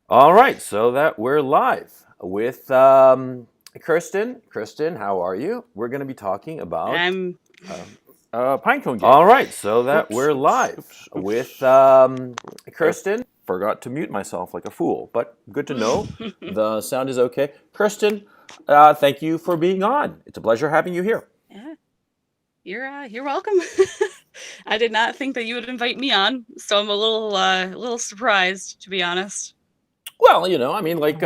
All right, so that we're live with Kirsten. Kirsten, how are you? We're going to be talking about I'm uh, PineconeGate. All right, so that oops, we're oops. live with Kirsten. Forgot to mute myself like a fool, but good to know the sound is okay. Kirsten, thank you for being on. It's a pleasure having you here. Yeah, you're welcome. I did not think that you would invite me on, so I'm a little surprised, to be honest. Well, like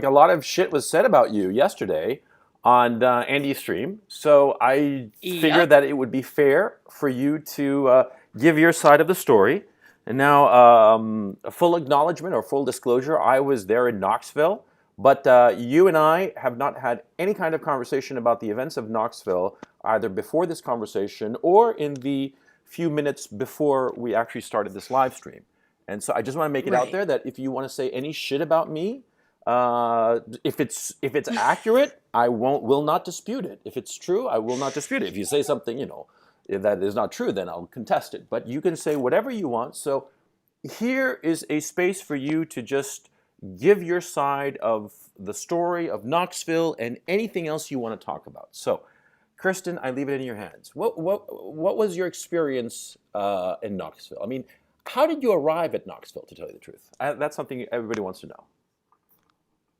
a lot of shit was said about you yesterday on Andy's stream. So I figured Yep. that it would be fair for you to give your side of the story. And now, a full acknowledgement or full disclosure, I was there in Knoxville, but you and I have not had any kind of conversation about the events of Knoxville either before this conversation or in the few minutes before we actually started this live stream. And so I just want to make it out Right. there that if you want to say any shit about me, if it's accurate, I will not dispute it. If it's true, I will not dispute it. If you say something, if that is not true, then I'll contest it. But you can say whatever you want. So here is a space for you to just give your side of the story of Knoxville and anything else you want to talk about. So, Kristen, I leave it in your hands. What was your experience in Knoxville? I mean, how did you arrive at Knoxville? To tell you the truth, that's something everybody wants to know.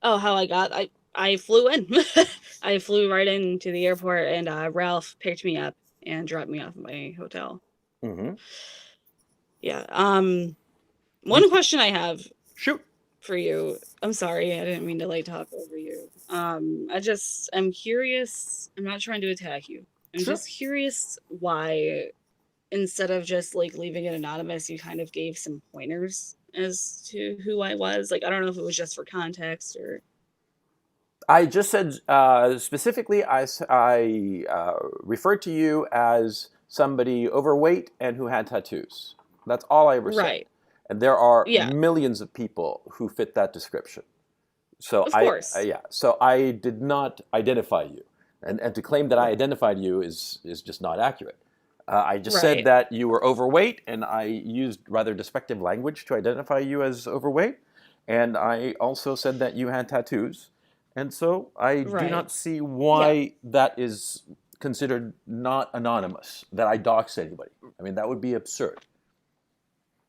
Oh, how I flew in. I flew right into the airport, and Ralph picked me up and dropped me off at my hotel. Mm-hmm. Yeah. You One question I have shoot. for you. I'm sorry, I didn't mean to like talk over you. I'm curious. I'm not trying to attack you. I'm Sure. just curious why, instead of just like leaving it anonymous, you kind of gave some pointers as to who I was. Like, I don't know if it was just for context or. I just said specifically, I referred to you as somebody overweight and who had tattoos. That's all I ever said. Right. And there are Yeah, millions of people who fit that description. So of course. yeah. So I did not identify you, and to claim that I Right. identified you is just not accurate. I just said Right. that you were overweight, and I used rather despective language to identify you as overweight. And I also said that you had tattoos, and so I do Right. not see Yeah. why that is considered not anonymous. That I dox anybody. I mean, that would be absurd.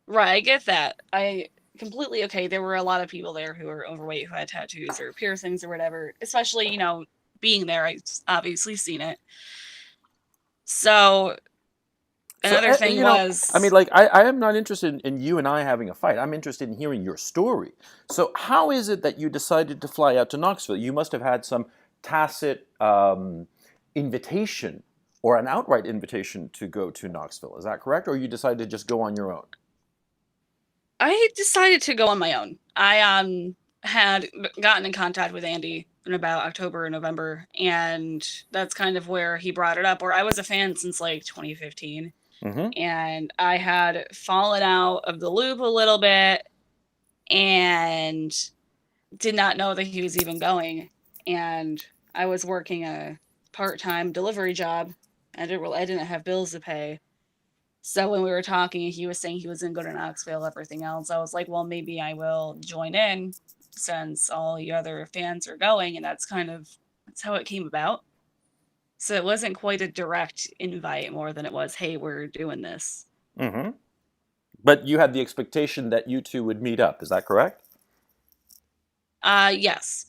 Right. I get that. I completely okay. There were a lot of people there who were overweight who had tattoos or piercings or whatever. Especially, being there, I obviously seen it. So So, another thing I mean, was like, I am not interested in you and I having a fight. I'm interested in hearing your story. So, how is it that you decided to fly out to Knoxville? You must have had some tacit invitation or an outright invitation to go to Knoxville. Is that correct? Or you decided to just go on your own? I decided to go on my own. I had gotten in contact with Andy in about October or November, and that's kind of where he brought it up. Or I was a fan since like 2015, Mm-hmm. and I had fallen out of the loop a little bit and did not know that he was even going. And I was working a part-time delivery job. I didn't have bills to pay. So when we were talking, he was saying he was going to go to Knoxville, everything else. I was like, well, maybe I will join in since all the other fans are going. And that's how it came about. So it wasn't quite a direct invite more than it was, hey, we're doing this. Mm-hmm. But you had the expectation that you two would meet up. Is that correct? Yes.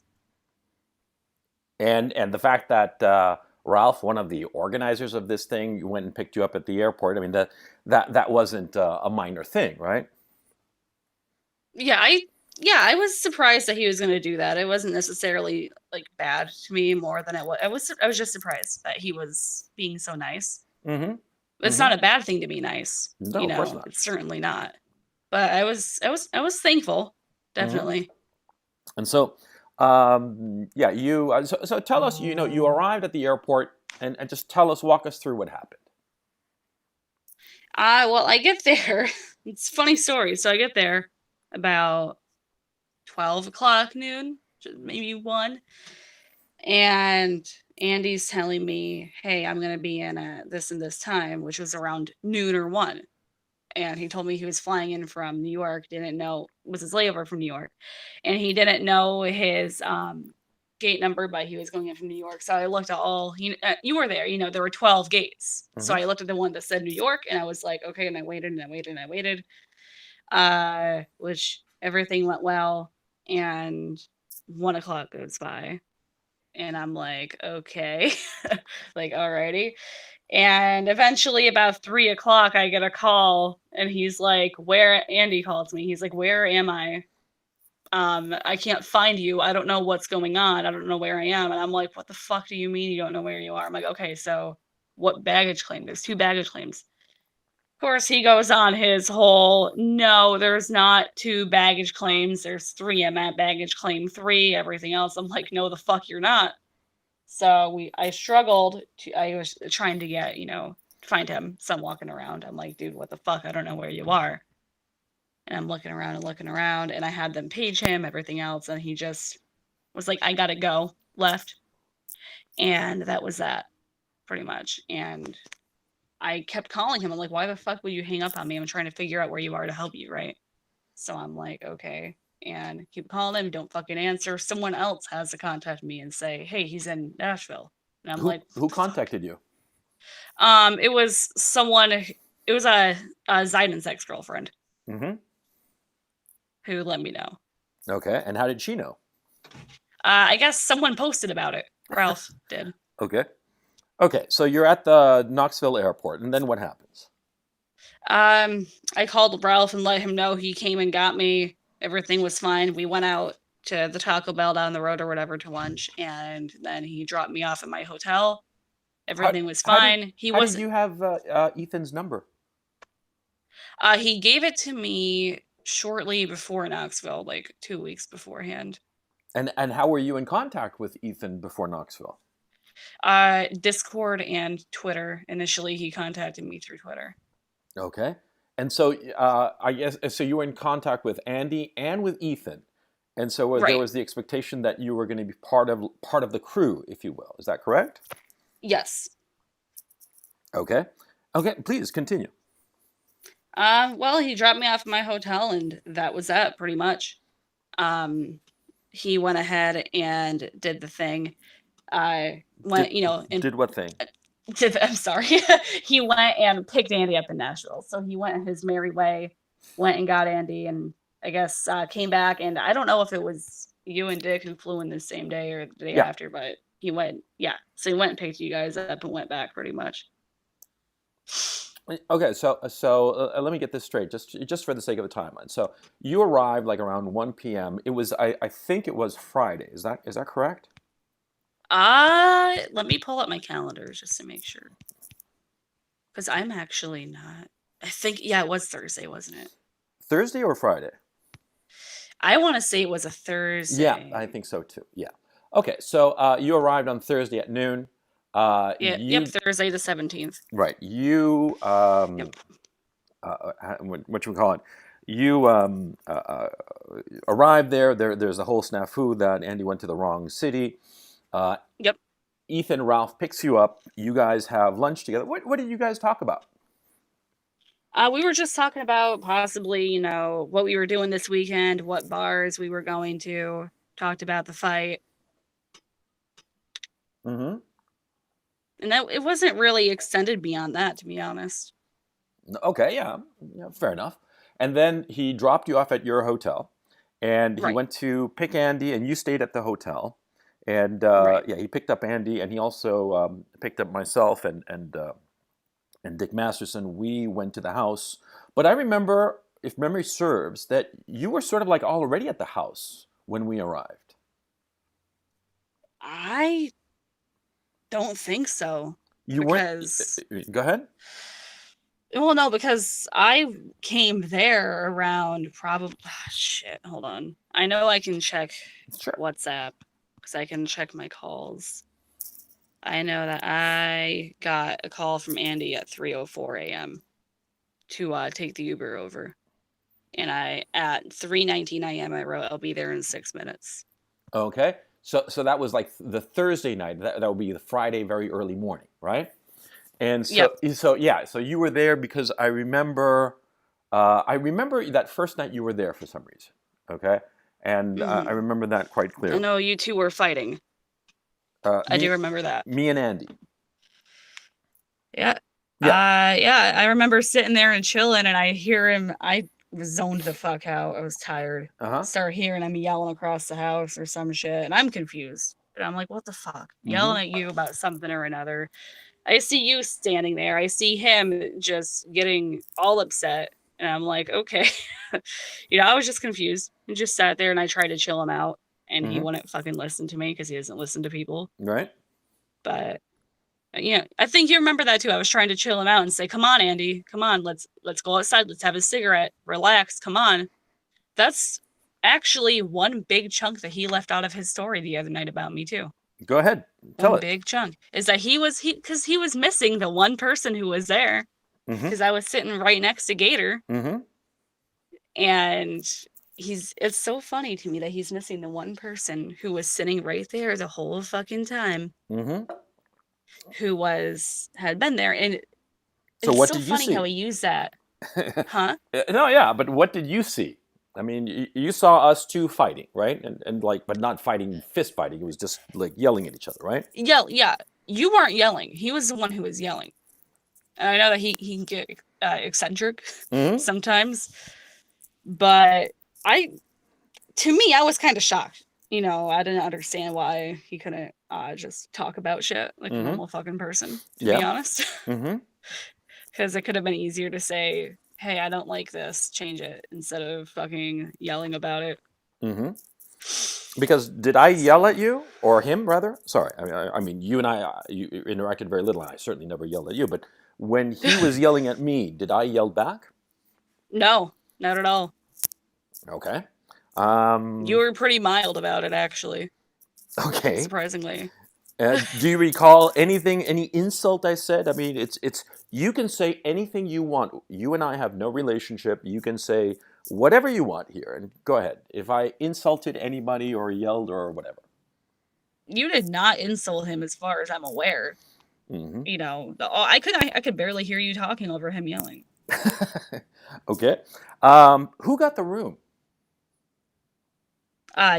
And the fact that Ralph, one of the organizers of this thing, went and picked you up at the airport. I mean, that wasn't a minor thing, right? Yeah, I was surprised that he was going to do that. It wasn't necessarily like bad to me more than it was. I was just surprised that he was being so nice. Mm-hmm. It's Mm-hmm. not a bad thing to be nice, No, of course not. It's certainly not. But I was thankful, Mm-hmm. definitely. And so, yeah, so tell us, you arrived at the airport, and just walk us through what happened. Well, I get there. It's a funny story. So I get there about 12 o'clock noon, maybe 1, and Andy's telling me, "Hey, I'm gonna be in at this and this time," which was around noon or 1. and he told me he was flying in from New York, didn't know, was his layover from New York, and he didn't know his gate number, but he was going in from New York. So I looked at you were there, there were 12 gates. So I looked at the one that said New York, and I was like, okay, and I waited and I waited and I waited, which everything went well, and 1 o'clock goes by, and I'm like, okay, like, alrighty. And eventually about 3 o'clock, I get a call, and he's like, Andy calls me. He's like, where am I? I can't find you. I don't know what's going on. I don't know where I am. And I'm like, what the fuck do you mean you don't know where you are? I'm like, okay, so what baggage claim? There's 2 baggage claims. Of course, he goes on his whole, no, there's not 2 baggage claims. There's 3. I'm at baggage claim 3. Everything else, I'm like, no, the fuck you're not. So I struggled I was trying to get, find him. So I'm walking around. I'm like, dude, what the fuck? I don't know where you are. And I'm looking around, and I had them page him, everything else. And he just was like, I gotta go, left. And that was that, pretty much. And I kept calling him. I'm like, why the fuck would you hang up on me? I'm trying to figure out where you are to help you, right? So I'm like, okay. And keep calling him, don't fucking answer. Someone else has to contact me and say, hey, he's in Nashville. And I'm like, Who contacted you? It was someone, it was a Zaiden's ex-girlfriend who let me know. Okay, and how did she know? I guess someone posted about it. Ralph did. Okay, so you're at the Knoxville airport, and then what happens? I called Ralph and let him know. He came and got me. Everything was fine. We went out to the Taco Bell down the road or whatever to lunch, and then he dropped me off at my hotel. Everything was fine. How did you have Ethan's number? He gave it to me shortly before Knoxville, like 2 weeks beforehand. And how were you in contact with Ethan before Knoxville? Discord and Twitter. Initially, he contacted me through Twitter. Okay. And so I guess so you were in contact with Andy and with Ethan. And so Right. there was the expectation that you were going to be part of the crew, if you will. Is that correct? Yes. Okay. Okay, please continue. Well, he dropped me off at my hotel, and that was that, pretty much. He went ahead and did the thing. And Did what thing? I'm sorry. He went and picked Andy up in Nashville. So he went his merry way, went and got Andy, and I guess came back. And I don't know if it was you and Dick who flew in the same day or the day after, but he went. Yeah. So he went and picked you guys up and went back, pretty much. Okay, so let me get this straight, just for the sake of the timeline. So you arrived like around 1 p.m. It was I think it was Friday. Is that correct? Let me pull up my calendar just to make sure, because I'm actually not. I think it was Thursday, wasn't it? Thursday or Friday? I want to say it was a Thursday. Yeah, I think so too. Yeah. Okay, so you arrived on Thursday at noon. Thursday the 17th. Right. You what you call it? You arrived there. There's a whole snafu that Andy went to the wrong city. Yep. Ethan, Ralph picks you up. You guys have lunch together. What did you guys talk about? We were just talking about possibly, what we were doing this weekend, what bars we were going to. Talked about the fight. Mm-hmm. And that it wasn't really extended beyond that, to be honest. Okay, yeah, fair enough. And then he dropped you off at your hotel, and he went to pick Andy, and you stayed at the hotel. And he picked up Andy, and he also picked up myself and Dick Masterson. We went to the house. But I remember, if memory serves, that you were sort of like already at the house when we arrived. I don't think so. You because... weren't. Go ahead. Well, no, because I came there around probably... shit, hold on. I know I can check WhatsApp, because I can check my calls. I know that I got a call from Andy at 3:04 a.m. to take the Uber over. And at 3:19 a.m. I wrote, I'll be there in 6 minutes. Okay. So that was like the Thursday night. That would be the Friday, very early morning, right? And so you were there because I remember I remember that first night you were there for some reason. Okay, and I Hmm. remember that quite I clearly. know you two were fighting. I do Me, remember that. me and Andy. Yeah. Yeah. Yeah, I remember sitting there and chilling and I hear him. I was zoned the fuck out. I was tired. Uh huh. Start hearing him yelling across the house or some shit. And I'm confused. And I'm like, what the fuck? Mm-hmm. Yelling at you about something or another. I see you standing there. I see him just getting all upset. And I'm like, okay. I was just confused and just sat there and I tried to chill him out. And he Mm-hmm. wouldn't fucking listen to me because he doesn't listen to people. Right. But I think you remember that too. I was trying to chill him out and say, "Come on, Andy, come on, let's go outside. Let's have a cigarette. Relax. Come on." That's actually one big chunk that he left out of his story the other night about me too. Go ahead. Tell One it. big chunk is that he was missing the one person who was there Mm-hmm. because I was sitting right next to Gator Mm-hmm. and it's so funny to me that he's missing the one person who was sitting right there the whole fucking time Mm-hmm. who had been there and So it's what so did you funny how see? he used that. Huh? No, yeah, but what did you see? I mean, you saw us two fighting, right? And like, but not fighting, fist fighting. It was just like yelling at each other, right? Yeah. You weren't yelling. He was the one who was yelling. And I know that he can get eccentric Mm-hmm. sometimes, but I to me I was kind of shocked. I didn't understand why he couldn't just talk about shit like a Mm-hmm. normal fucking person, to be Yeah. honest. Mm-hmm. Because it could have been easier to say, "Hey, I don't like this. Change it," instead of fucking yelling about it. Mm-hmm. Because did I yell So at you or him rather? Sorry, I mean, you and I you interacted very little. And I certainly never yelled at you, but when he was yelling at me, did I yell back? no, not at all. Okay. You Um, were pretty mild about it, actually, okay. surprisingly. Do you recall anything, any insult I said? I mean, it's you can say anything you want. You and I have no relationship. You can say whatever you want here, and go ahead. If I insulted anybody or yelled or whatever. You did not insult him, as far as I'm aware. Hmm. I could barely hear you talking over him yelling. Okay. Who got the room?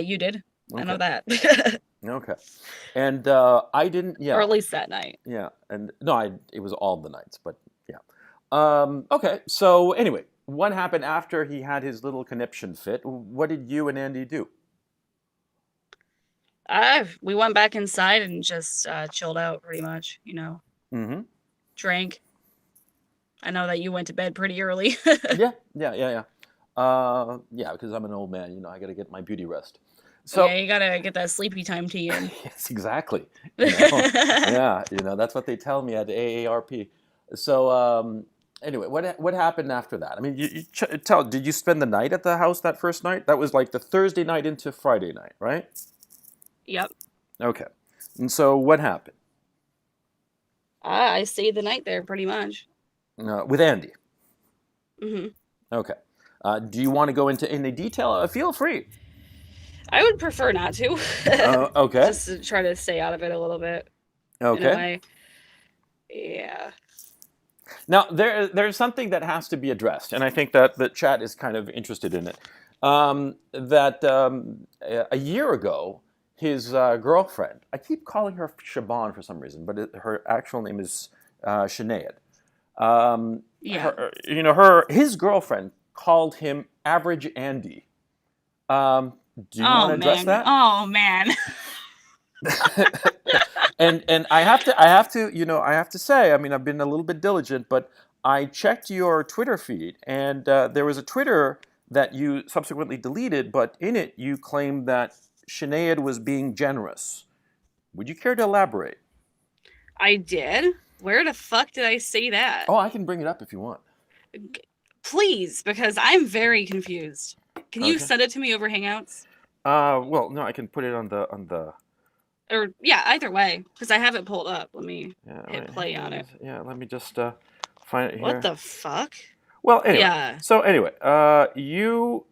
You did. I know Okay. that, Okay. And I didn't or at yell. least that night. Yeah. And no, it was all the nights, but yeah. Okay. So anyway, what happened after he had his little conniption fit? What did you and Andy do? We went back inside and just chilled out, pretty much. Mm-hmm. Drank. I know that you went to bed pretty early. Yeah, yeah, yeah, yeah. Yeah, because I'm an old man, I got to get my beauty rest. Yeah, So, you gotta get that sleepy time tea in. yes, exactly. Yeah, that's what they tell me at AARP. So, anyway, what happened after that? I mean, did you spend the night at the house that first night? That was like the Thursday night into Friday night, right? Yep. Okay. And so, what happened I stayed the night there pretty much. with Andy? Hmm. Okay. Do you want to go into any detail? Feel free. I would prefer not to. Okay. Just to try to stay out of it a little bit, in a Okay. way. Yeah. Now, there's something that has to be addressed, and I think that the chat is kind of interested in it. A year ago, his girlfriend, I keep calling her Shaban for some reason, but her actual name is Sinead. Yeah. His girlfriend called him Average Andy. Do you want Oh to address man. that? Oh man. And I have to say, I mean, I've been a little bit diligent, but I checked your Twitter feed, and there was a Twitter that you subsequently deleted, but in it you claimed that Sinead was being generous. Would you care to elaborate? I did. Where the fuck did I say that? Oh, I can bring it up if you want. Please, because I'm very confused. Can you Okay. send it to me over Hangouts? Well, no, I can put it on the. Or yeah, either way, because I have it pulled up. Let me Yeah, hit wait, play on it. yeah. Let me just find it What here. the fuck? Well, anyway. Yeah. So anyway, you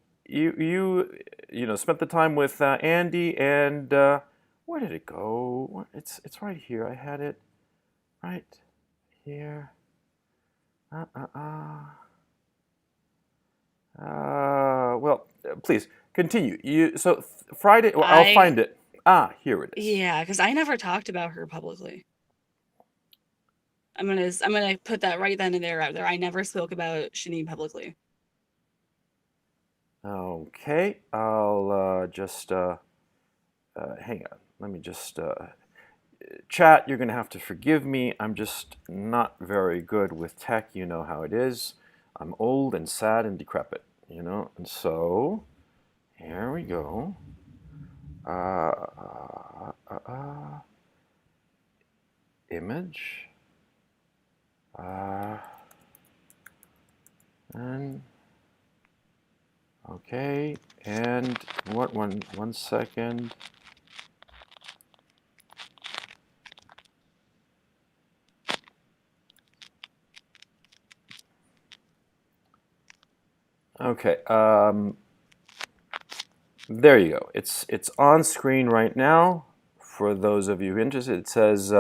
spent the time with Andy, and where did it go? It's right here. I had it right here. Uh, uh, uh. Well, please continue. Friday. Well, I'll I find it. Ah, here it is. Yeah, because I never talked about her publicly. I'm gonna put that right then and there out there. I never spoke about Shanine publicly. Okay, I'll just hang on. Let me just chat. You're gonna have to forgive me. I'm just not very good with tech. You know how it is. I'm old and sad and decrepit. And so here we go. Image. And okay, and what one second. Okay, there you go. It's on screen right now. For those of you interested, it says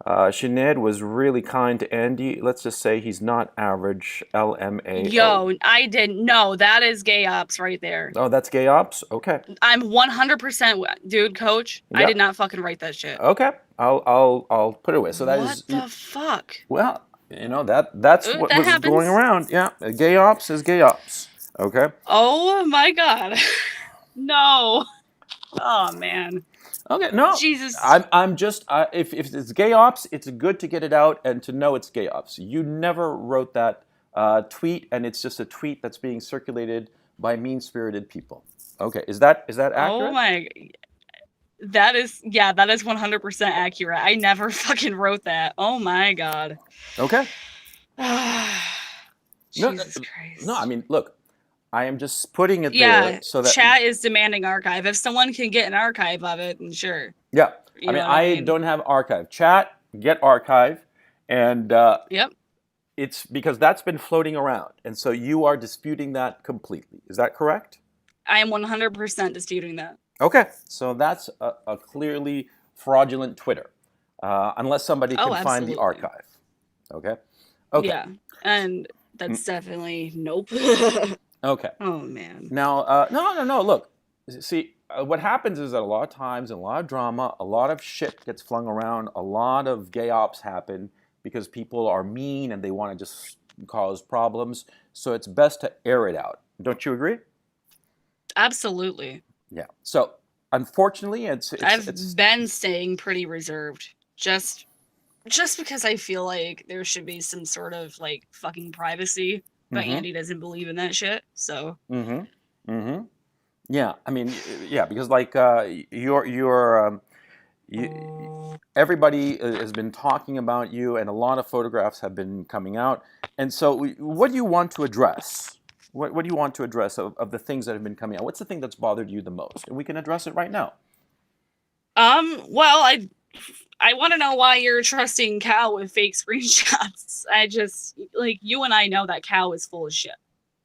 Sinead was really kind to Andy. Let's just say he's not average. LMAO. Yo, I didn't know. That is gay ops right there. Oh, that's gay ops. Okay. I'm 100% dude, coach. I Yeah. did not fucking write that shit. Okay. I'll put it away. So that What is the fuck? well, that's what That was happens. going around. Yeah, gay ops is gay ops. Okay. Oh my god. No. Oh man. Okay. No. Jesus. I'm just if it's gay ops, it's good to get it out and to know it's gay ops. You never wrote that tweet, and it's just a tweet that's being circulated by mean-spirited people. Okay. Is that accurate? Oh my. That is 100% accurate. I never fucking wrote that. Oh my god. Okay. Jesus Christ. No, I mean, look, I am just putting it Yeah, there so that chat is demanding archive. If someone can get an archive of it, then sure. yeah. You I mean, know what I I mean? don't have archive. Chat, get archive, and Yep. it's because that's been floating around, and so you are disputing that completely. Is that correct? I am 100% disputing that. Okay, so that's a clearly fraudulent Twitter, unless somebody can find the absolutely. archive. Okay. Okay. Yeah, and that's definitely nope. Okay. Oh man. Now, no. Look, see, what happens is that a lot of times, in a lot of drama, a lot of shit gets flung around. A lot of gay ops happen because people are mean and they want to just cause problems. So it's best to air it out. Don't you agree? Absolutely. Yeah. So unfortunately, I've been staying pretty reserved, just because I feel like there should be some sort of like fucking privacy. But Andy doesn't believe in that shit, so. Yeah, I mean, yeah, because like everybody has been talking about you, and a lot of photographs have been coming out. And so, what do you want to address? What do you want to address of the things that have been coming out? What's the thing that's bothered you the most? And we can address it right now. Well, I want to know why you're trusting Cal with fake screenshots. I just, like, you and I know that Cal is full of shit.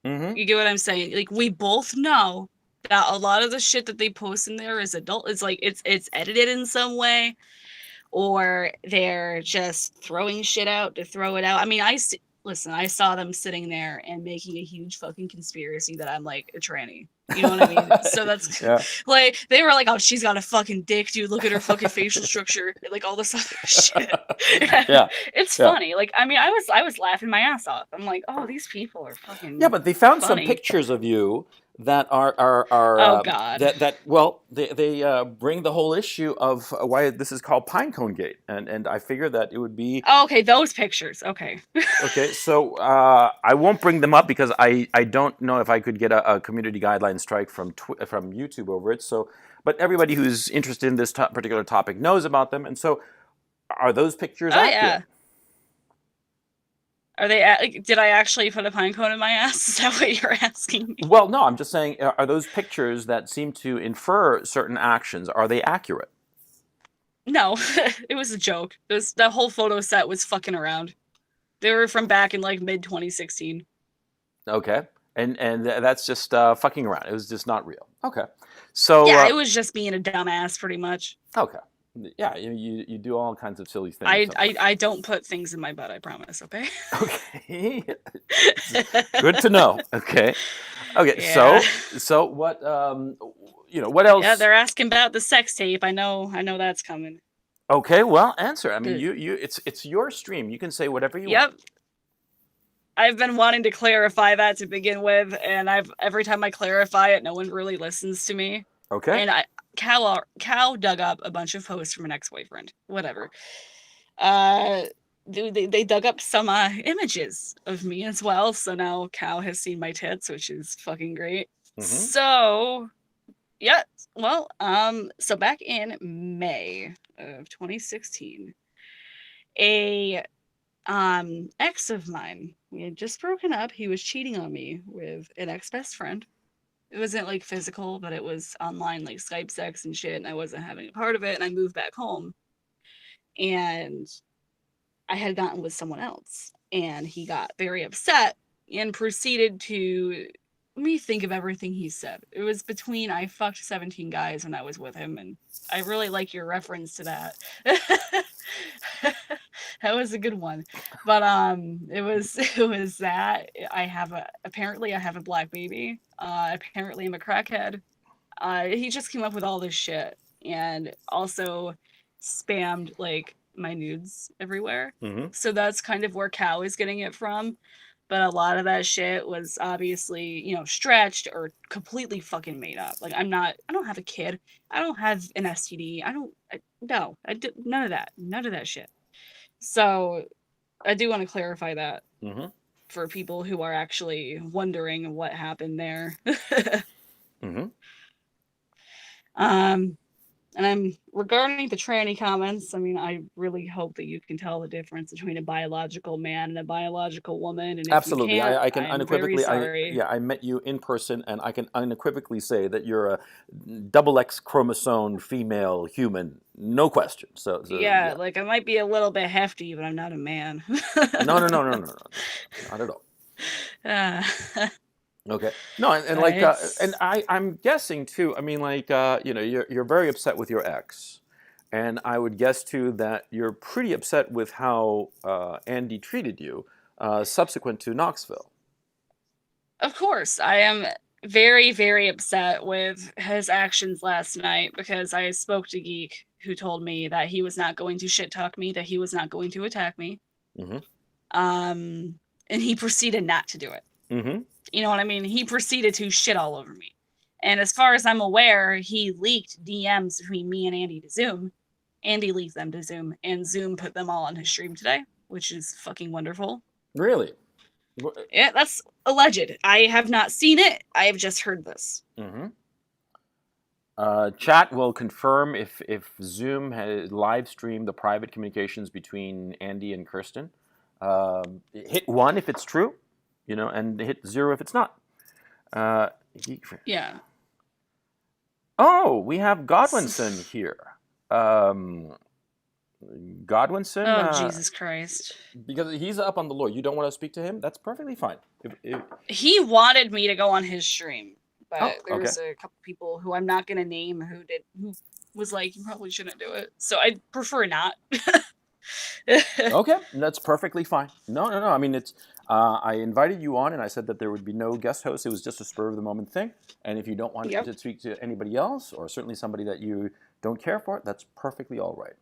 You get what I'm saying? Like, we both know that a lot of the shit that they post in there is adult. It's like it's edited in some way, or they're just throwing shit out to throw it out. I mean, listen, I saw them sitting there and making a huge fucking conspiracy that I'm like a tranny. You know what I mean? So that's like, they were like, oh, she's got a fucking dick, dude. Look at her fucking facial structure, like all this other shit. It's funny. Like, I mean, I was laughing my ass off. I'm like, oh, these people are fucking. Yeah, but they found funny. some pictures of you that are oh god, they bring the whole issue of why this is called PineconeGate, and I figured that it would be okay, those pictures. Okay. okay, so I won't bring them up because I don't know if I could get a community guideline strike from YouTube over it. So, but everybody who's interested in this particular topic knows about them, and so are those pictures accurate? Yeah. Are they? Like, did I actually put a pine cone in my ass? Is that what you're asking me? Well, no. I'm just saying, are those pictures that seem to infer certain actions? Are they accurate? No, it was a joke. That whole photo set was fucking around. They were from back in like mid 2016. Okay, and that's just fucking around. It was just not real. Okay, so yeah, it was just being a dumbass, pretty much. Okay, Yeah, you do all kinds of silly things I, sometimes. I I don't put things in my butt. I promise. Okay. Okay, good to know. Okay, okay. Yeah. So what? What Yeah. else? They're asking about the sex tape. I know. I know that's coming. Okay, well, answer. I mean, But it's your stream. You can say whatever you want. yep. I've been wanting to clarify that to begin with, and every time I clarify it, no one really listens to me. Okay. And Cal dug up a bunch of posts from an ex-boyfriend. Whatever. Uh, they dug up some images of me as well. So now Cal has seen my tits, which is fucking great. Mm-hmm. So yeah, well, so back in May of 2016, a ex of mine, we had just broken up. He was cheating on me with an ex best friend. It wasn't like physical, but it was online, like Skype sex and shit, and I wasn't having a part of it. And I moved back home, and I had gotten with someone else, and he got very upset and proceeded to let me think of everything he said. It was between I fucked 17 guys when I was with him, and I really like your reference to that. That was a good one. But it was that I have a black baby. Apparently I'm a crackhead. He just came up with all this shit and also spammed like my nudes everywhere. Mm-hmm. So that's kind of where Cal is getting it from. But a lot of that shit was obviously, stretched or completely fucking made up. Like I don't have a kid. I don't have an STD. No, I did none of that. None of that shit. So I do want to clarify that Mm-hmm. for people who are actually wondering what happened there. Mm-hmm. um, And I'm regarding the tranny comments. I mean, I really hope that you can tell the difference between a biological man and a biological woman. And if you Absolutely. can't, I can I'm very unequivocally. sorry. I met you in person, and I can unequivocally say that you're a double X chromosome female human, no question. So Yeah, yeah. like I might be a little bit hefty, but I'm not a man. No, no, no, no, no, no, no, not at all. uh, Okay. No, and like, and it's I'm guessing too. I mean, like, you're very upset with your ex, and I would guess too that you're pretty upset with how Andy treated you subsequent to Knoxville. of course I am very, very upset with his actions last night because I spoke to Geek who told me that he was not going to shit talk me, that he was not going to attack me. Mm-hmm. And he proceeded not to do it. Mm-hmm. You know what I mean? He proceeded to shit all over me. And as far as I'm aware, he leaked DMs between me and Andy to Zoom. Andy leaked them to Zoom, and Zoom put them all on his stream today, which is fucking wonderful. Really? Yeah, that's alleged. I have not seen it. I have just heard this. Mm-hmm. Chat will confirm if Zoom has live streamed the private communications between Andy and Kearsten. Hit 1 if it's true, and hit 0 if it's not. Uh, he, Yeah. oh, we have Godwinson here. Um, Godwinson, Oh, Jesus Christ. because he's up on the lore. You don't want to speak to him? That's perfectly fine. He wanted me to go on his stream, Oh, but okay. there's a couple people who I'm not gonna name who was like, you probably shouldn't do it. So I prefer not. Okay, that's perfectly fine. No, no, no. I mean, it's. I invited you on, and I said that there would be no guest host. It was just a spur of the moment thing. And if you don't want Yep. to speak to anybody else, or certainly somebody that you don't care for, that's perfectly all right.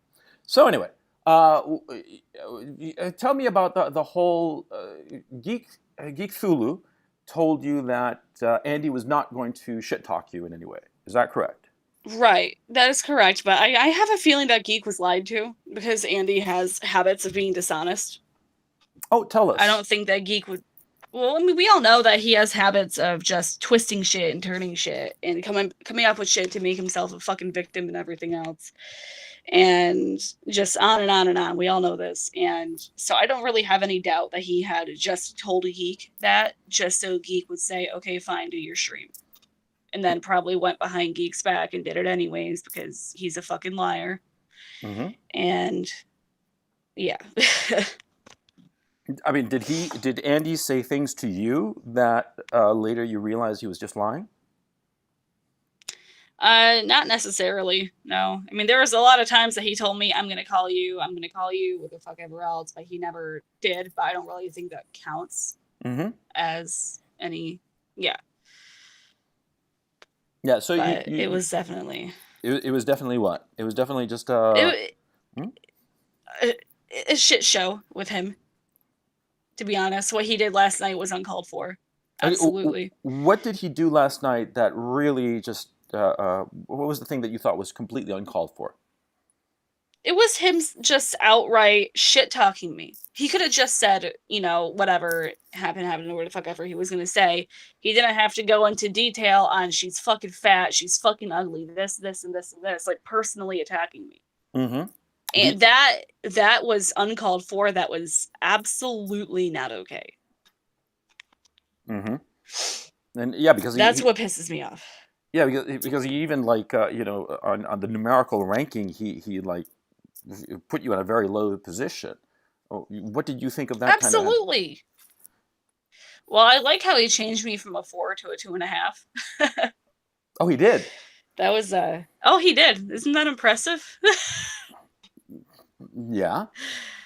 So anyway, tell me about the whole Geek Thulu told you that Andy was not going to shit talk you in any way. Is that correct? Right, that is correct. But I have a feeling that Geek was lied to because Andy has habits of being dishonest. Oh, tell I us. don't think that Geek would. Well, I mean, we all know that he has habits of just twisting shit and turning shit and coming up with shit to make himself a fucking victim and everything else, and just on and on and on. We all know this, and so I don't really have any doubt that he had just told a Geek that just so Geek would say, "Okay, fine, do your stream," and then probably went behind Geek's back and did it anyways because he's a fucking liar. Mm-hmm. And yeah. I mean, did Andy say things to you that later you realized he was just lying? Not necessarily. No. I mean, there was a lot of times that he told me, I'm gonna call you, what the fuck ever else, but he never did. But I don't really think that counts Mm-hmm. as any. Yeah. Yeah. So But it was definitely it was definitely what? It was definitely just it, hmm? a shit show with him. To be honest, what he did last night was uncalled for. Okay, Absolutely. what did he do last night that really just what was the thing that you thought was completely uncalled for? It was him just outright shit talking me. He could have just said, whatever happened, or what the fuck ever he was gonna say. He didn't have to go into detail on she's fucking fat, she's fucking ugly, this, and this, and this, like personally attacking me. Mm-hmm. And that was uncalled for. That was absolutely not okay. Mm-hmm. And yeah, because That's what pisses me off. yeah, because he even like on the numerical ranking, he like put you in a very low position. Oh, what did you think of that kind of? Absolutely. Well, I like how he changed me from a 4 to a 2.5. Oh, he did. That was oh, he did. Isn't that impressive? Yeah,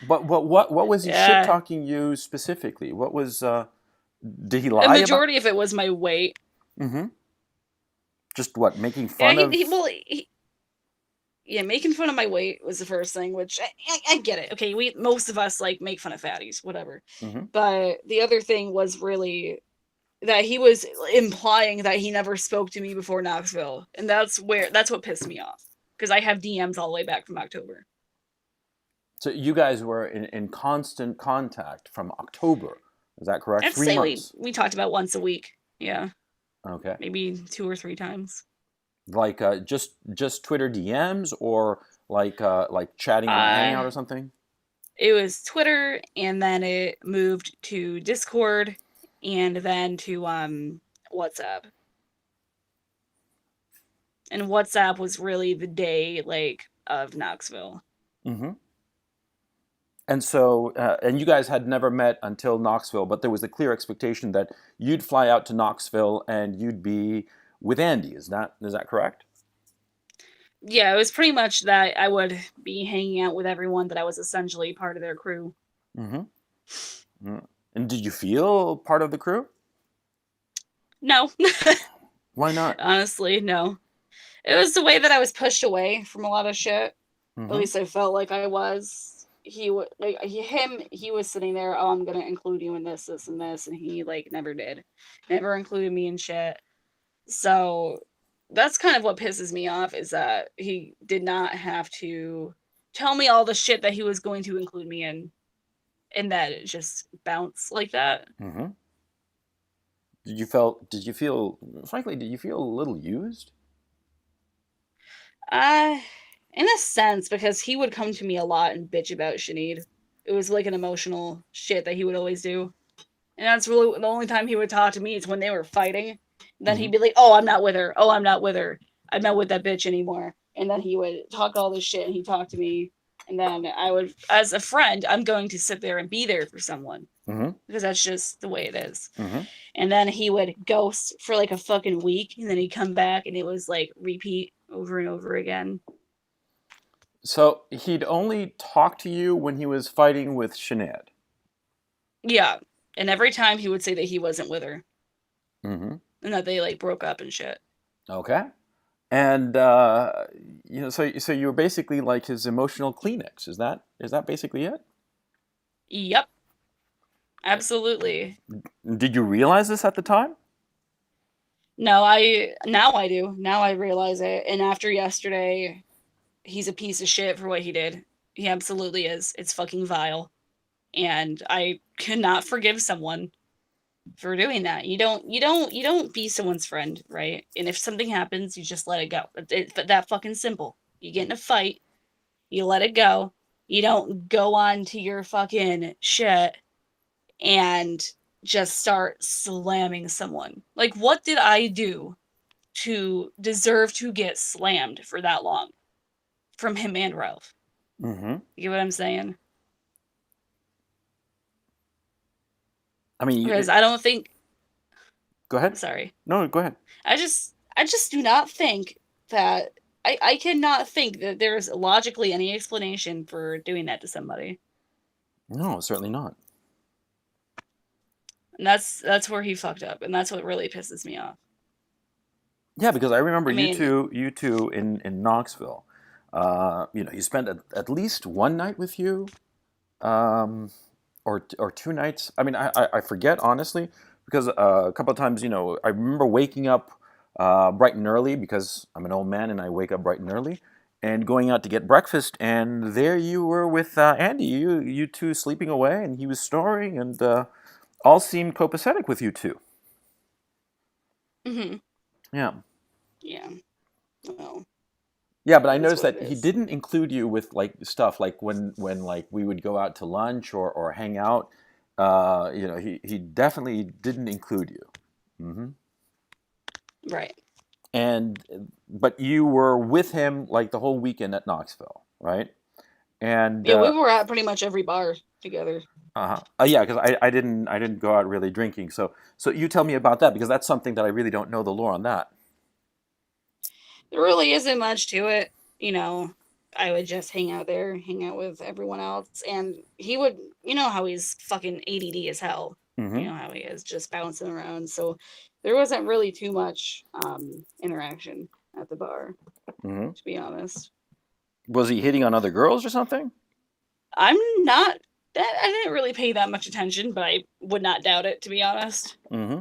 but what was he shit Yeah. talking you specifically? What was did he A lie about? majority of it was my weight. Mm-hmm. Just what, making Yeah, fun of? yeah, making fun of my weight was the first thing, which I get it. Okay, most of us like make fun of fatties, whatever. Mm-hmm. But the other thing was really that he was implying that he never spoke to me before Knoxville, and that's what pissed me off because I have DMs all the way back from October. So you guys were in constant contact from October. Is that correct? I'd Three say we months. we talked about once a week. Yeah, Okay. maybe 2 or 3 times. Like just Twitter DMs or like chatting in a Uh, hangout or something? it was Twitter, and then it moved to Discord, and then to WhatsApp. And WhatsApp was really the day like of Knoxville. Mm-hmm. And so, and you guys had never met until Knoxville, but there was a clear expectation that you'd fly out to Knoxville and you'd be with Andy. Is that correct? Yeah, it was pretty much that I would be hanging out with everyone that I was essentially part of their crew. Mm-hmm. Mm. And did you feel part of the crew? No, Why not? honestly, no. It was the way that I was pushed away from a lot of shit. At Mm-hmm. least I felt like I was. He was sitting there. Oh, I'm gonna include you in this, and this, and he like never did, never included me in shit. So that's kind of what pisses me off is that he did not have to tell me all the shit that he was going to include me in, and that it just bounced like that. Mm-hmm. Did you feel, frankly, did you feel a little used? Uh, in a sense, because he would come to me a lot and bitch about Sinead. It was like an emotional shit that he would always do. And that's really the only time he would talk to me is when they were fighting. And then Mm-hmm. he'd be like, "Oh, I'm not with her. Oh, I'm not with her. I'm not with that bitch anymore." And then he would talk all this shit and he'd talk to me. And then I would, as a friend, I'm going to sit there and be there for someone Mm-hmm. because that's just the way it is. Mm-hmm. And then he would ghost for like a fucking week and then he'd come back and it was like repeat over and over again. So he'd only talk to you when he was fighting with Sinead. Yeah. And every time he would say that he wasn't with her Mm-hmm. and that they like broke up and shit. Okay. And so you were basically like his emotional Kleenex. Is that basically it? Yep. Absolutely. Did you realize this at the time? No, now I do. Now I realize it. And after yesterday, he's a piece of shit for what he did. He absolutely is. It's fucking vile. And I cannot forgive someone for doing that. You don't be someone's friend, right? And if something happens, you just let it go. It's that fucking simple. You get in a fight, you let it go. You don't go on to your fucking shit and just start slamming someone. Like, what did I do to deserve to get slammed for that long from him and Ralph? Mm-hmm. You get what I'm saying? I mean, Because I don't think. go ahead. Sorry. No, go ahead. I just do not think that I cannot think that there's logically any explanation for doing that to somebody. No, certainly not. And that's where he fucked up, and that's what really pisses me off. Yeah, because I remember I mean, you two in Knoxville. You spent at least one night with you, um, or 2 nights. I mean, I forget honestly because a couple of times, I remember waking up bright and early because I'm an old man and I wake up bright and early, and going out to get breakfast, and there you were with Andy. You two sleeping away, and he was snoring, and all seemed copacetic with you two. hmm Yeah. yeah. Well, Yeah, but I it is noticed what it that he is. didn't include you with like stuff like when like we would go out to lunch or hang out. He definitely didn't include you. Hmm. Right. And but you were with him like the whole weekend at Knoxville, right? And Yeah, we were at pretty much every bar together. uh-huh. Yeah, because I didn't go out really drinking. So you tell me about that because that's something that I really don't know the lore on that. There really isn't much to it. You know, I would just hang out there, hang out with everyone else, and he would, you know, how he's fucking ADD as hell. You Hmm. know how he is just bouncing around. So there wasn't really too much interaction at the bar, Hmm. to be honest. Was he hitting on other girls or something? I'm not that I didn't really pay that much attention, but I would not doubt it, to be honest. Hmm.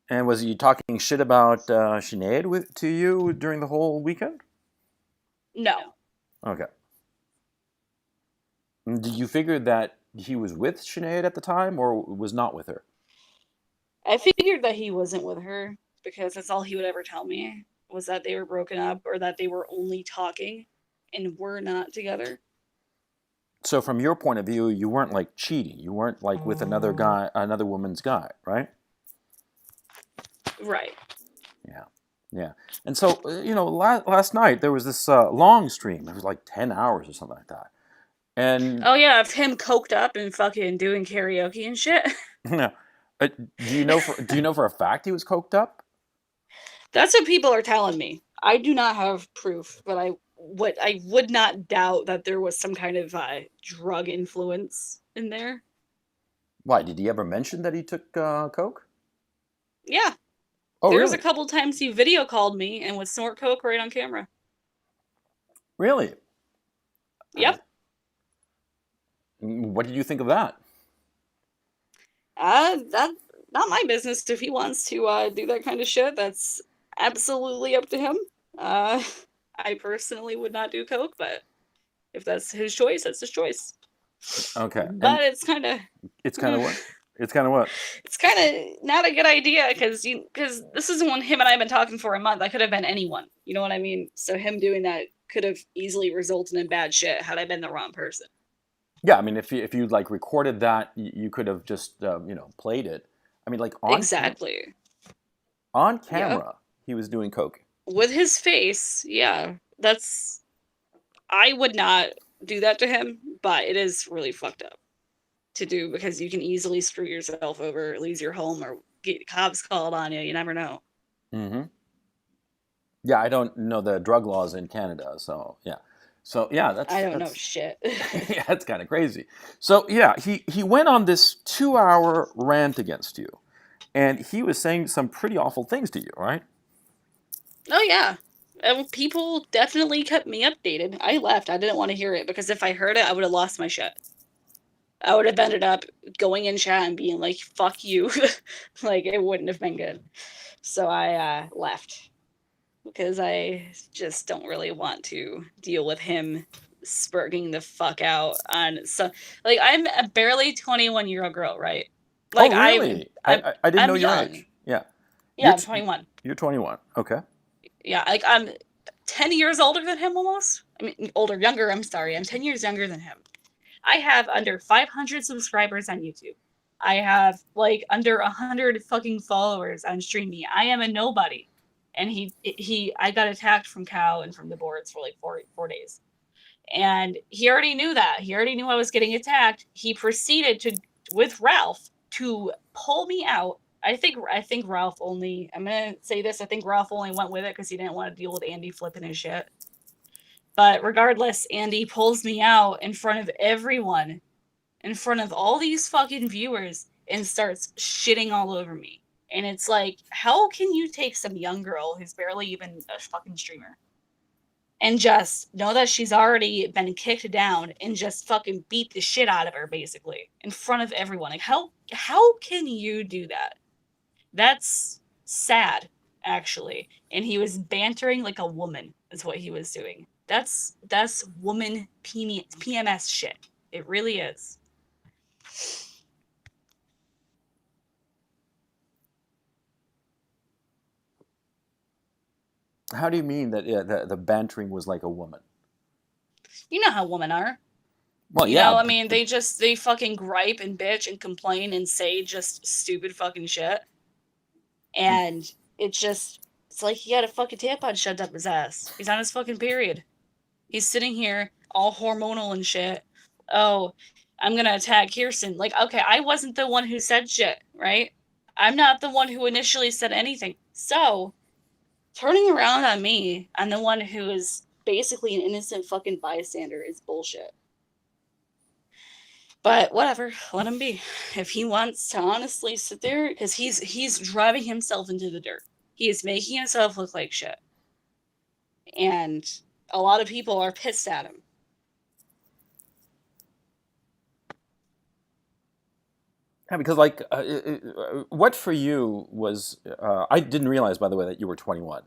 And was he talking shit about Sinead to you during the whole weekend? No. Okay. And did you figure that he was with Sinead at the time or was not with her? I figured that he wasn't with her because that's all he would ever tell me was that they were broken up or that they were only talking and were not together. So from your point of view, you weren't like cheating. You weren't like with another guy, another woman's guy, right? Right. Yeah. Yeah. And so, last night there was this long stream. It was like 10 hours or something like that. And Oh yeah, of him coked up and fucking doing karaoke and shit. do you know for a fact he was coked up? That's what people are telling me. I do not have proof, but I would not doubt that there was some kind of drug influence in there. Why? Did he ever mention that he took coke? Yeah, Oh, there's a really? couple times he video called me and would snort coke right on camera. Really? Uh, Yep. what did you think of that? That not my business if he wants to do that kind of shit. That's absolutely up to him. Uh, I personally would not do coke, but if that's his choice, that's his choice. Okay. And But it's kind of it's kind of what? It's kind of what? it's kind of not a good idea because this is when him and I have been talking for a month. I could have been anyone. You know what I mean? So him doing that could have easily resulted in bad shit had I been the wrong person. Yeah, I mean, if you like recorded that, you could have just played it. I mean, like Exactly. on Yep. camera, he was doing coke. With his face, yeah. That's I would not do that to him, but it is really fucked up to do because you can easily screw yourself over, lose your home, or get cops called on you. You never know. Hmm. Yeah, I don't know the drug laws in Canada, so yeah, I that's don't know that's shit. yeah, that's kind of crazy. So yeah, he went on this 2-hour rant against you, and he was saying some pretty awful things to you, right? Oh yeah. People definitely kept me updated. I left. I didn't want to hear it because if I heard it, I would have lost my shit. I would have ended up going in chat and being like, fuck you. Like, it wouldn't have been good. So I left because I just don't really want to deal with him spurting the fuck out on so like I'm a barely 21-year-old girl, right? Oh, Like really? I didn't know I'm your young. age. Yeah, Yeah, you're I'm 21. you're 21. Okay. Yeah, like I'm 10 years older than him almost. I mean, younger, I'm sorry. I'm 10 years younger than him. I have under 500 subscribers on YouTube. I have like under 100 fucking followers on Streamy. I am a nobody. And I got attacked from Cow and from the boards for like 4 days. And he already knew that. He already knew I was getting attacked. He proceeded to, with Ralph, to pull me out I think Ralph only. I'm gonna say this. I think Ralph only went with it because he didn't want to deal with Andy flipping his shit. But regardless, Andy pulls me out in front of everyone, in front of all these fucking viewers, and starts shitting all over me. And it's like, how can you take some young girl who's barely even a fucking streamer and just know that she's already been kicked down and just fucking beat the shit out of her basically in front of everyone? Like how can you do that? That's sad, actually. And he was bantering like a woman, is what he was doing. That's woman PMS shit. It really is. How do you mean that the bantering was like a woman? You know how women are. Well, You yeah, know, I mean, they fucking gripe and bitch and complain and say just stupid fucking shit. And it's like he had a fucking tampon shoved up his ass. He's on his fucking period. He's sitting here all hormonal and shit. Oh, I'm gonna attack Kearsten. Like, okay, I wasn't the one who said shit, right? I'm not the one who initially said anything. So, turning around on me, I'm the one who is basically an innocent fucking bystander, is bullshit. But whatever, let him be. If he wants to honestly sit there, because he's driving himself into the dirt. He is making himself look like shit. And a lot of people are pissed at him. yeah, because like, what for you was? I didn't realize, by the way, that you were 21.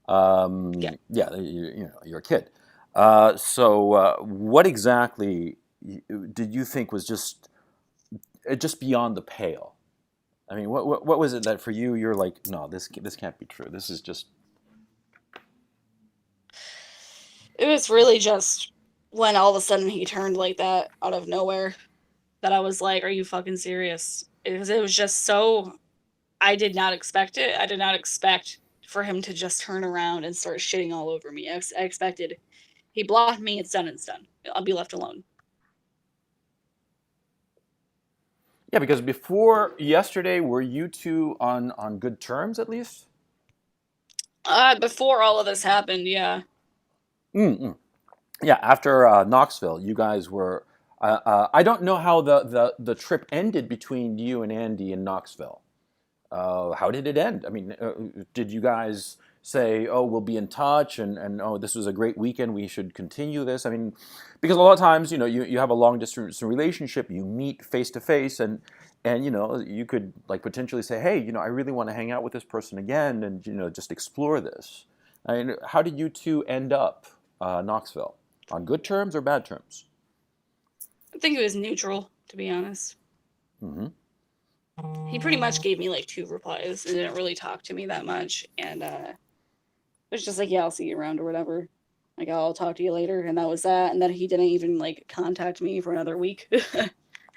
Yeah. Yeah, you're a kid. So, what exactly did you think was just beyond the pale? I mean, what was it that for you you're like, no, this can't be true. This is just. It was really just when all of a sudden he turned like that out of nowhere that I was like, are you fucking serious? Because it was just so. I did not expect it. I did not expect for him to just turn around and start shitting all over me. I expected he blocked me, it's done, it's done. I'll be left alone. Yeah, because before yesterday, were you two on good terms at least? Before all of this happened, yeah. Mm-mm. Yeah, after Knoxville, you guys were. I don't know how the trip ended between you and Andy in Knoxville. How did it end? I mean, did you guys say, "Oh, we'll be in touch," and "Oh, this was a great weekend. We should continue this"? I mean, because a lot of times, you have a long distance relationship. You meet face to face, and you could like potentially say, "Hey, I really want to hang out with this person again, and just explore this." I mean, how did you two end up Knoxville? On good terms or bad terms? I think it was neutral, to be honest. Mm-hmm. He pretty much gave me like 2 replies and didn't really talk to me that much. And it was just like, yeah, I'll see you around or whatever. Like, I'll talk to you later. And that was that. And then he didn't even like contact me for another week. I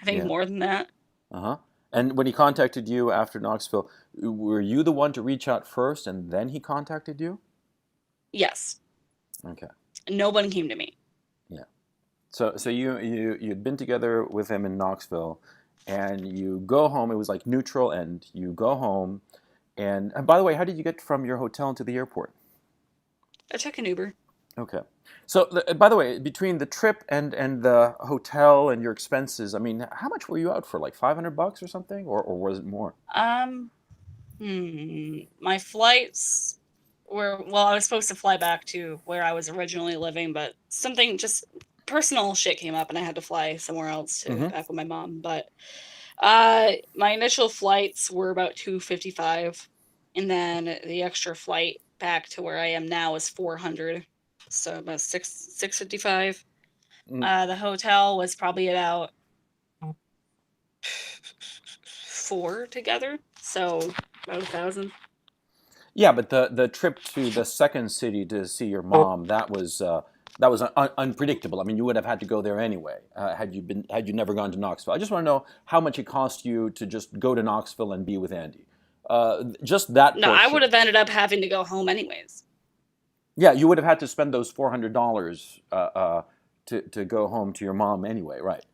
think Yeah. more than that. Uh-huh. And when he contacted you after Knoxville, were you the one to reach out first and then he contacted you? Yes. Okay. No one came to me. Yeah. So you'd been together with him in Knoxville and you go home, it was like neutral and you go home and by the way, how did you get from your hotel to the airport? I took an Uber. Okay. So by the way, between the trip and the hotel and your expenses, I mean, how much were you out for? Like $500 or something or was it more? Um, my flights were, well, I was supposed to fly back to where I was originally living, but something just personal shit came up and I had to fly somewhere else to Mm-hmm. back with my mom. But my initial flights were about 255, and then the extra flight back to where I am now is 400, so about 655. The hotel was probably about 4 together, so about 1,000. Yeah, but the trip to the second city to see your mom, that was unpredictable. I mean, you would have had to go there anyway, had you never gone to Knoxville. I just want to know how much it cost you to just go to Knoxville and be with Andy. Just that No, I portion. would have ended up having to go home anyways. Yeah, you would have had to spend those $400 to go home to your mom anyway, right?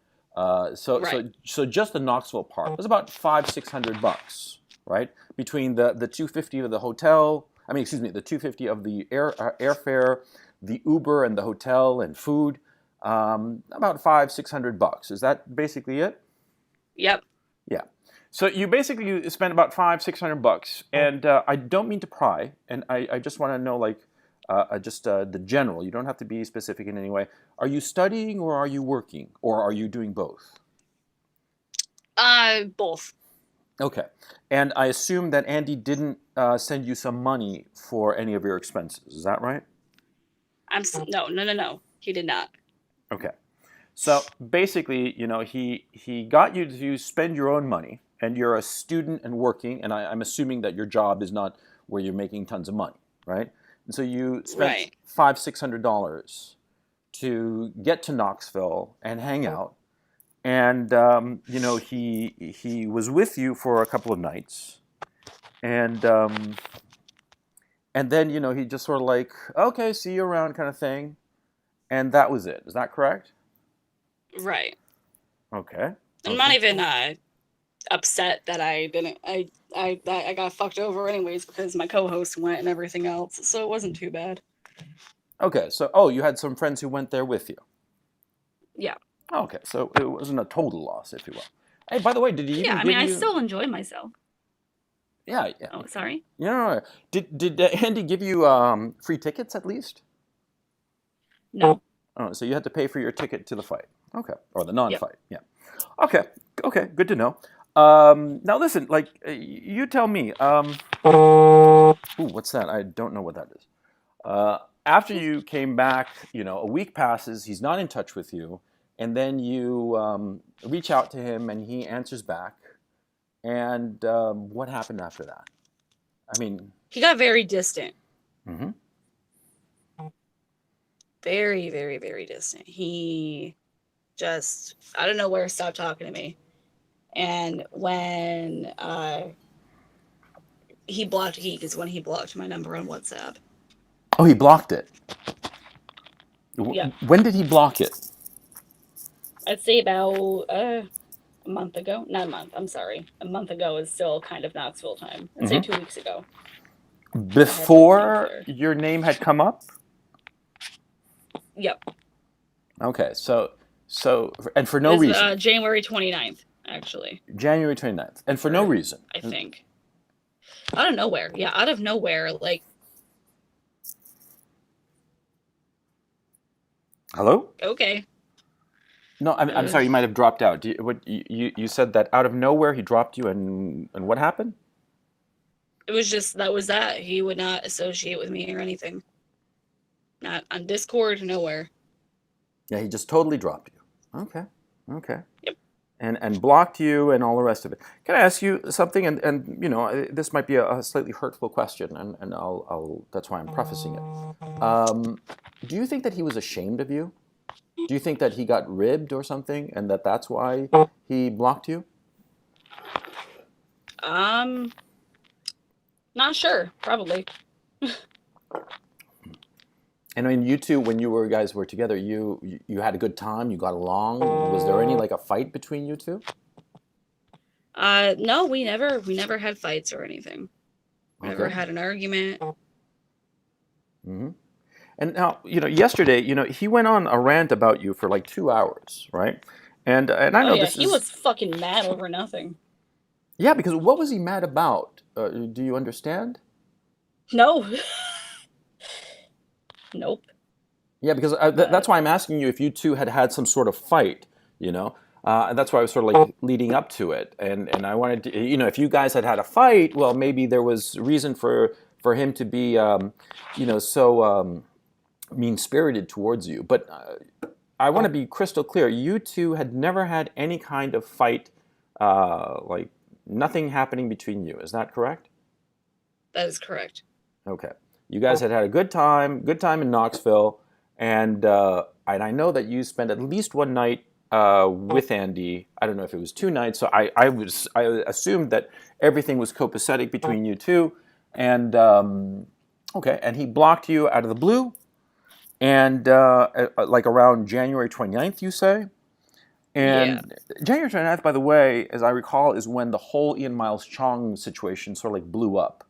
So Right. so so just the Knoxville part was about $500-600, right? Between the 250 of the hotel, I mean, excuse me, the 250 of the airfare, the Uber and the hotel and food, about $500-600. Is that basically it? Yep. Yeah. So you basically spend about $500-600, and I don't mean to pry, and I just want to know like just the general. You don't have to be specific in any way. Are you studying or are you working or are you doing both? Both. Okay. And I assume that Andy didn't send you some money for any of your expenses. Is that right? No. He did not. Okay. So basically, he got you to spend your own money, and you're a student and working, and I'm assuming that your job is not where you're making tons of money, right? And so you spent Right. $500-600 to get to Knoxville and hang out, and he was with you for a couple of nights, and then he just sort of like, okay, see you around, kind of thing, and that was it. Is that correct? Right. Okay. I'm not even upset that I didn't. I got fucked over anyways because my co-host went and everything else, so it wasn't too bad. Okay. So, you had some friends who went there with you. Yeah. Okay. So it wasn't a total loss, if you will. Hey, by the way, did he even Yeah. I give mean, I you? still enjoy myself. Yeah. Yeah. Oh, sorry. No. Did Andy give you free tickets at least? No. Oh, so you had to pay for your ticket to the fight. Okay. Or the Yep. non-fight. Yeah. Okay. Okay. Good to know. Now listen, like you tell me. Ooh, what's that? I don't know what that is. After you came back, a week passes. He's not in touch with you, and then you reach out to him, and he answers back. And what happened after that? I mean, He got very distant. mhm. Very, very, very distant. He just out of nowhere stopped talking to me. And when is when he blocked my number on WhatsApp. Oh, he blocked it. Yeah. When did he block it? I'd say about a month ago. Not a month, I'm sorry. A month ago is still kind of Knoxville time. I'd say 2 weeks ago. Before your name had come up? Yep. Okay, so and for It no was reason. January 29th, actually. January 29th. And for no reason. I think. Out of nowhere. Yeah, out of nowhere. Like, hello? okay. No, I'm sorry, you might have dropped out. You said that out of nowhere he dropped you, and what happened? It was just, that was that. He would not associate with me or anything. Not on Discord, nowhere. Yeah, he just totally dropped you. Okay. Yep. And blocked you and all the rest of it. Can I ask you something? And this might be a slightly hurtful question, and I'll that's why I'm prefacing it. Do you think that he was ashamed of you? Do you think that he got ribbed or something, and that's why he blocked you? Not sure. Probably. And I mean, you two, when you guys were together, you had a good time. You got along. Was there any like a fight between you two? No, we never had fights or anything. We never Okay. had an argument. Mm-hmm. And now, yesterday, he went on a rant about you for like 2 hours, right? And I know this he was fucking mad over nothing. Yeah, because what was he mad about? Do you understand? No. Nope. Yeah, because that's why I'm asking you if you two had some sort of fight, and that's why I was sort of like leading up to it, and I wanted to, if you guys had a fight, well, maybe there was reason for him to be, so mean-spirited towards you. But I want to be crystal clear: you two had never had any kind of fight, like nothing happening between you. Is that correct? That is correct. Okay. You guys had a good time in Knoxville, and I know that you spent at least one night with Andy. I don't know if it was 2 nights, so I assumed that everything was copacetic between you two, and okay, and he blocked you out of the blue, and like around January 29th, you say, Yeah. And January 29th, by the way, as I recall, is when the whole Ian Miles Chong situation sort of like blew up.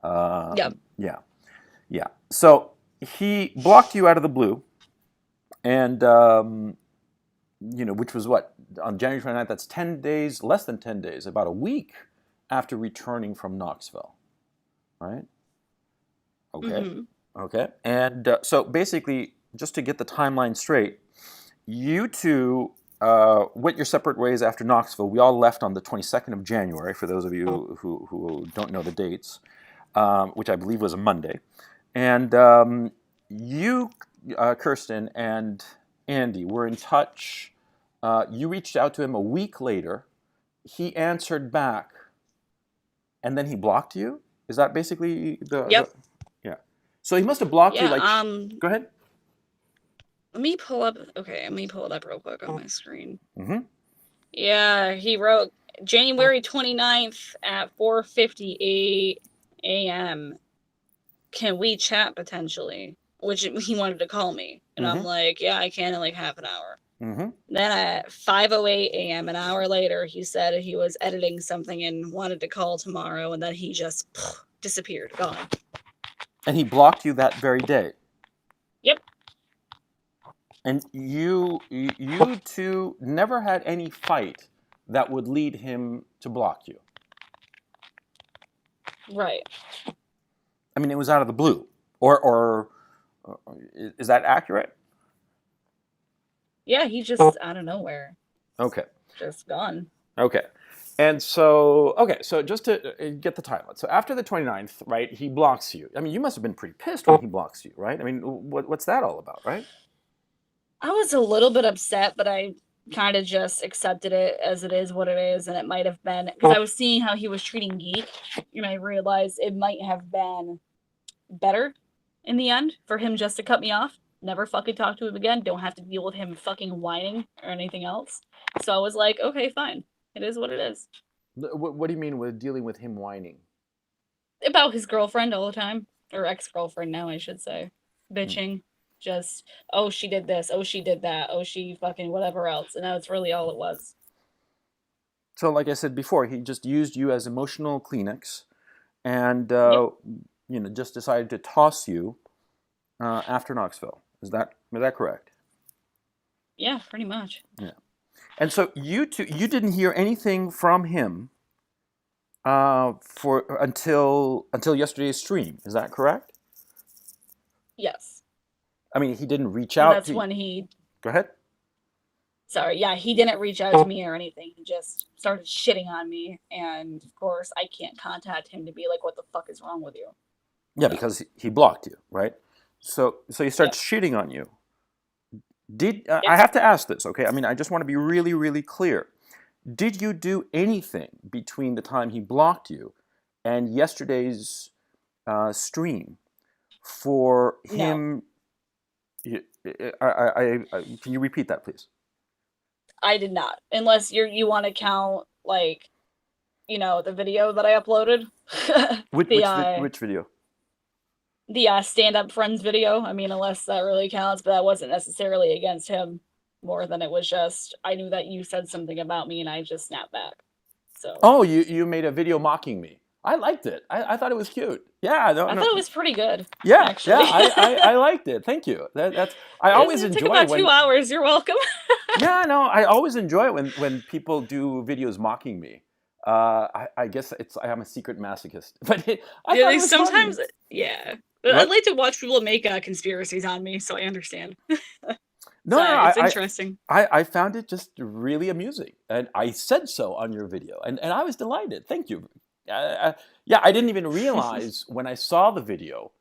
Yep. Yeah, yeah. So he blocked you out of the blue, and which was what on January 29th. That's 10 days, less than 10 days, about a week after returning from Knoxville, right? Okay, Hmm. okay. And so basically, just to get the timeline straight, you two went your separate ways after Knoxville. We all left on the 22nd of January, for those of you who don't know the dates, which I believe was a Monday. And you, Kearsten, and Andy were in touch. You reached out to him a week later. He answered back, and then he blocked you? Is that basically the Yep. yeah. So he must have blocked you Yeah. like, go ahead. Let me pull up. Okay, let me pull it up real quick on my screen. Mm-hmm. Yeah, he wrote January 29th at 4:58 a.m. Can we chat potentially? Which he wanted to call me. And I'm Mm-hmm. like, yeah, I can in like half an hour. Mm-hmm. Then at 5:08 a.m., an hour later, he said he was editing something and wanted to call tomorrow, and then he just disappeared, gone. And he blocked you that very day. Yep. And you two never had any fight that would lead him to block you. Right. I mean, it was out of the blue. Or is that accurate? Yeah, he just out of nowhere. Okay. Just gone. Okay. And so, okay, so just to get the timeline. So after the 29th, right, he blocks you. I mean, you must have been pretty pissed when he blocks you, right? I mean, what's that all about, right? I was a little bit upset, but I kind of just accepted it as it is what it is, and it might have been because I was seeing how he was treating Geek, and I realized it might have been better in the end for him just to cut me off, never fucking talk to him again, don't have to deal with him fucking whining or anything else. So I was like, okay, fine, it is what it is. What do you mean with dealing with him whining? About his girlfriend all the time, or ex-girlfriend now, I should say, bitching. Just, oh, she did this, oh, she did that, oh, she fucking whatever else, and that's really all it was. So, like I said before, he just used you as emotional Kleenex, and Yep. just decided to toss you after Knoxville. Is that correct? Yeah, pretty much. Yeah. And so you didn't hear anything from him for until yesterday's stream. Is that correct? Yes. I mean, he didn't reach And out that's to you. when he, Go ahead. sorry, yeah, he didn't reach out to me or anything. He just started shitting on me. And of course, I can't contact him to be like, what the fuck is wrong with you? Yeah, So, because he blocked you, right? So he starts yep. shitting on you. I Yep. have to ask this, okay? I mean, I just want to be really, really clear. Did you do anything between the time he blocked you and yesterday's stream for No, him? Can you repeat that, please? I did not. Unless you want to count, like, the video that I uploaded. Which the, which video? the stand-up friends video. I mean, unless that really counts, but that wasn't necessarily against him more than it was just, I knew that you said something about me and I just snapped back. So Oh, you made a video mocking me. I liked it. I thought it was cute. Yeah, no, I no. thought it was pretty good, Yeah, actually. I liked it. Thank you. That's I always It took enjoy about 2 when. hours. You're welcome. Yeah, no, I always enjoy it when people do videos mocking me. I guess I'm a secret masochist, but I Yeah, thought they it was funny. sometimes, yeah. I What? like to watch people make conspiracies on me, so I understand. No, no, no, It's interesting. I found it just really amusing, and I said so on your video, and I was delighted. Thank you. Yeah, I didn't even realize when I saw the video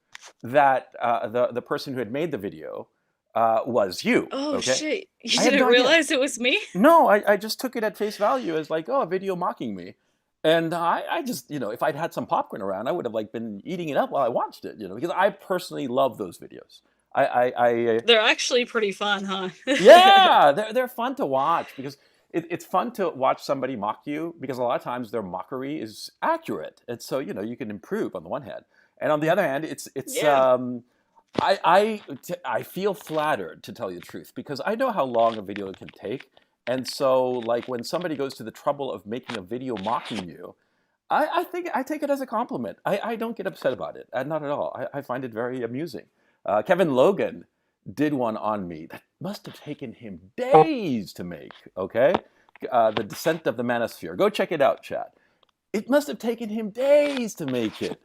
that the person who had made the video was you. Oh Okay, shit! You I had didn't no idea. realize it was me? No, I just took it at face value as like, oh, a video mocking me. And I just, if I'd had some popcorn around, I would have like been eating it up while I watched it, because I personally love those videos. They're actually pretty fun, huh? Yeah, they're fun to watch because it's fun to watch somebody mock you because a lot of times their mockery is accurate, and so you can improve on the one hand, and on the other hand, it's Yeah. I feel flattered to tell you the truth because I know how long a video can take, And so, like, when somebody goes to the trouble of making a video mocking you, I think I take it as a compliment. I don't get upset about it. Not at all. I find it very amusing. Kevin Logan did one on me that must have taken him days to make. Okay, the Descent of the Manosphere. Go check it out, chat. It must have taken him days to make it.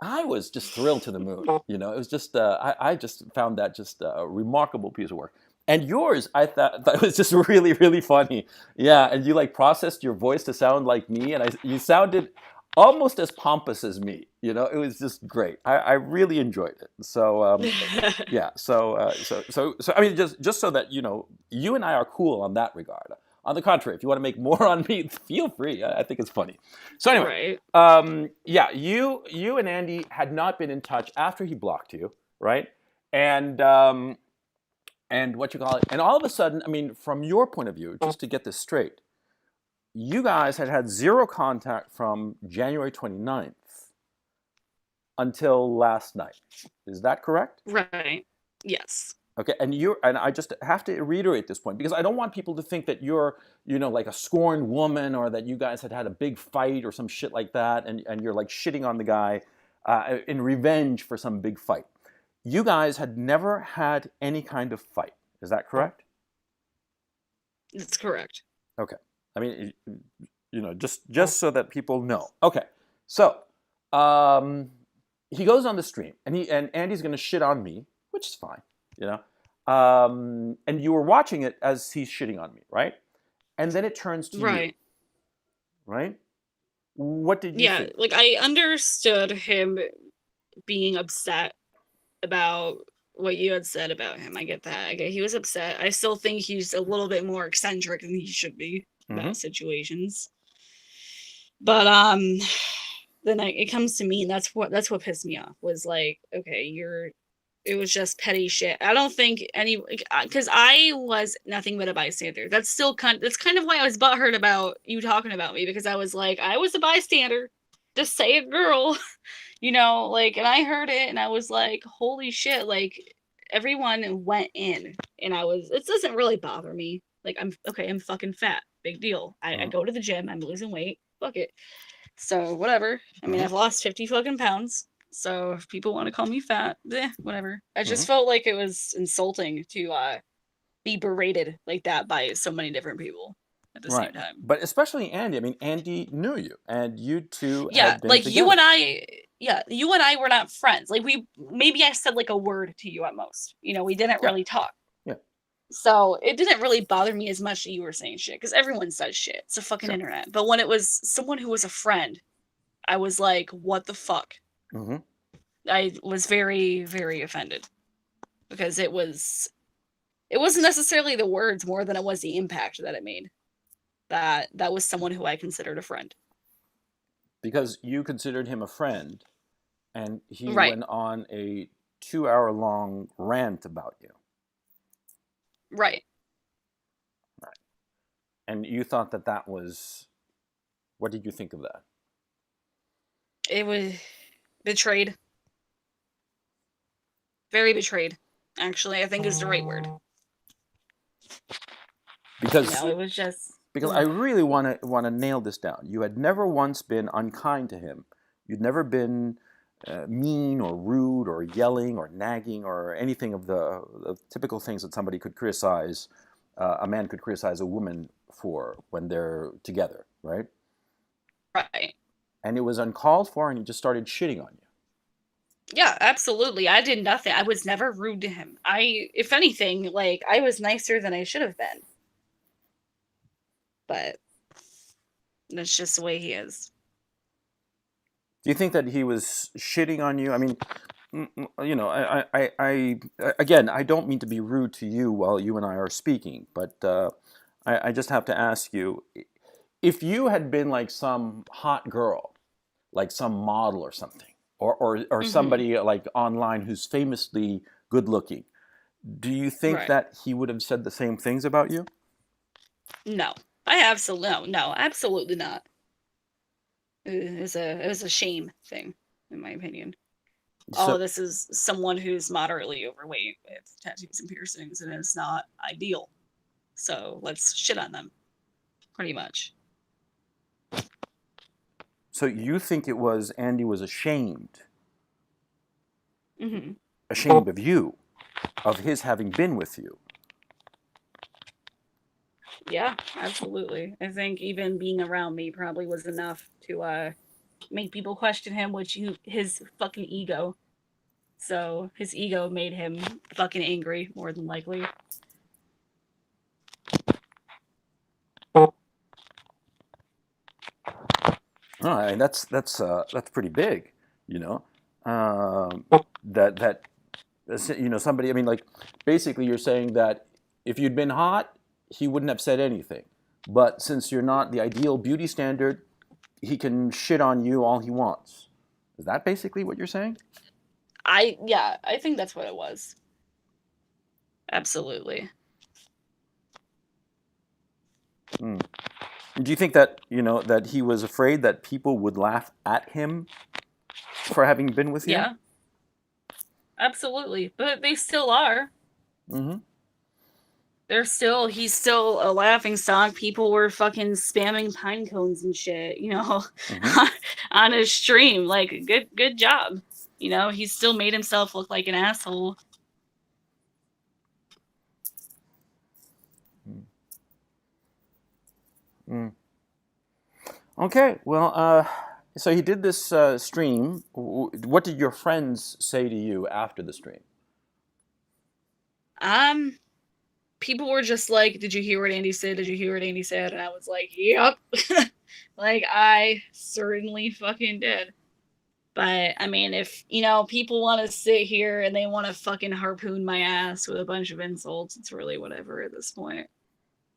I was just thrilled to the moon. You know, it was just I just found that just a remarkable piece of work. And yours, I thought was just really, really funny. Yeah, and you like processed your voice to sound like me, and you sounded almost as pompous as me. You know, it was just great. I really enjoyed it. So yeah, so I mean, just so that you know, you and I are cool on that regard. On the contrary, if you want to make more on me, feel free. I think it's funny. So anyway, Right. yeah, you and Andy had not been in touch after he blocked you, right? And and what you call it, and all of a sudden, I mean, from your point of view, just to get this straight, you guys had had zero contact from January 29th until last night. Is that correct? Right. Yes. Okay, and I just have to reiterate this point because I don't want people to think that you're, you know, like a scorned woman or that you guys had a big fight or some shit like that, and you're like shitting on the guy in revenge for some big fight. You guys had never had any kind of fight. Is that correct? That's correct. Okay. I mean, you know, just so that people know. Okay. So, he goes on the stream, and Andy's going to shit on me, which is fine, you know. And you were watching it as he's shitting on me, right? And then it turns to you, Right. right? What did you Yeah, think? like I understood him being upset about what you had said about him. I get that. He was upset. I still think he's a little bit more eccentric than he should be Mm-hmm. about situations. But then it comes to me, and that's what pissed me off. Was like, okay, it was just petty shit. I don't think any, because I was nothing but a bystander. That's kind of why I was butthurt about you talking about me, because I was like, I was a bystander, just say it, girl. You know, like, and I heard it and I was like, holy shit, like everyone went in, and it doesn't really bother me. Like, I'm fucking fat. Big deal. I Mm-hmm. go to the gym, I'm losing weight. Fuck it. So whatever. I mean, Mm-hmm. I've lost 50 fucking pounds. So if people want to call me fat, whatever. I Mm-hmm. just felt like it was insulting to be berated like that by so many different people at the Right. same time. But especially Andy. I mean, Andy knew you, and you two Yeah, had been like together. you and I were not friends. Like, maybe I said like a word to you at most. You know, we didn't Yeah. really talk. Yeah. So it didn't really bother me as much that you were saying shit, because everyone says shit. It's a fucking Sure. internet. But when it was someone who was a friend, I was like, what the fuck? Mm-hmm. I was very, very offended, because it wasn't necessarily the words more than it was the impact that it made. That was someone who I considered a friend. Because you considered him a friend, and he Right. went on a 2 hour long rant about you. Right. Right. And you thought that was, what did you think of that? It was betrayed. Very betrayed. Actually, I think is the right word. Because It was just I really want to nail this down. You had never once been unkind to him. You'd never been mean or rude or yelling or nagging or anything of the typical things that somebody could criticize, a man could criticize a woman for when they're together, right? right. And it was uncalled for, and he just started shitting on you. Yeah, absolutely. I did nothing. I was never rude to him. If anything, like, I was nicer than I should have been. But that's just the way he is. Do you think that he was shitting on you? I mean, you know, I again, I don't mean to be rude to you while you and I are speaking, but I just have to ask you, if you had been like some hot girl, like some model or something, or somebody like online who's famously good looking, do you think Right. that he would have said the same things about you? No. No, absolutely not. It was a shame thing, in my opinion. Oh, So, this is someone who's moderately overweight with tattoos and piercings, and it's not ideal. so let's shit on them, pretty much. So you think it was Andy was ashamed? Mm-hmm. Ashamed of you, of his having been with you? Yeah, absolutely. I think even being around me probably was enough to make people question him, his fucking ego. So his ego made him fucking angry, more than likely. Oh, I mean, that's pretty big, you know. That you know, somebody. I mean, like, basically, you're saying that if you'd been hot, he wouldn't have said anything. But since you're not the ideal beauty standard, he can shit on you all he wants. Is that basically what you're saying? I think that's what it was. Absolutely. Mm. Do you think that that he was afraid that people would laugh at him for having been with you? Yeah, absolutely. But they still are. Mm-hmm. He's still a laughing stock. People were fucking spamming pine cones and shit, Mm-hmm. on his stream. Like, good job. He still made himself look like an asshole. Mm. Okay, well, so he did this stream. What did your friends say to you after the stream? People were just like, "Did you hear what Andy said? Did you hear what Andy said?" And I was like, "Yep." Like, I certainly fucking did. But I mean, if people want to sit here and they want to fucking harpoon my ass with a bunch of insults, it's really whatever at this point.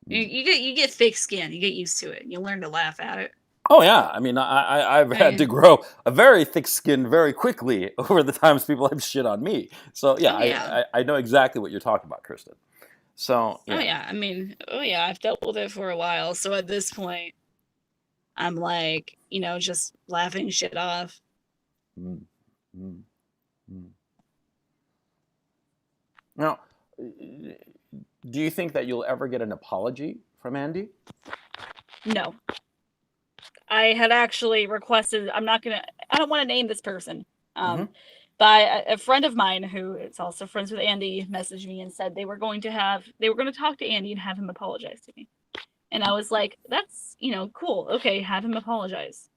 You get thick skin. You get used to it. You learn to laugh at it. Oh yeah, I mean, I've had to I, grow a very thick skin very quickly over the times people have shit on me. So yeah, oh yeah. I know exactly what you're talking about, Kearsten. So Oh yeah. yeah. I mean, oh yeah. I've dealt with it for a while. So at this point, I'm like, just laughing shit off. Mm, mm, mm. Now, do you think that you'll ever get an apology from Andy? No. I had actually requested. I don't want to name this person. Mm-hmm. But a friend of mine who is also friends with Andy messaged me and said they were going to talk to Andy and have him apologize to me. And I was like, that's, cool. Okay, have him apologize.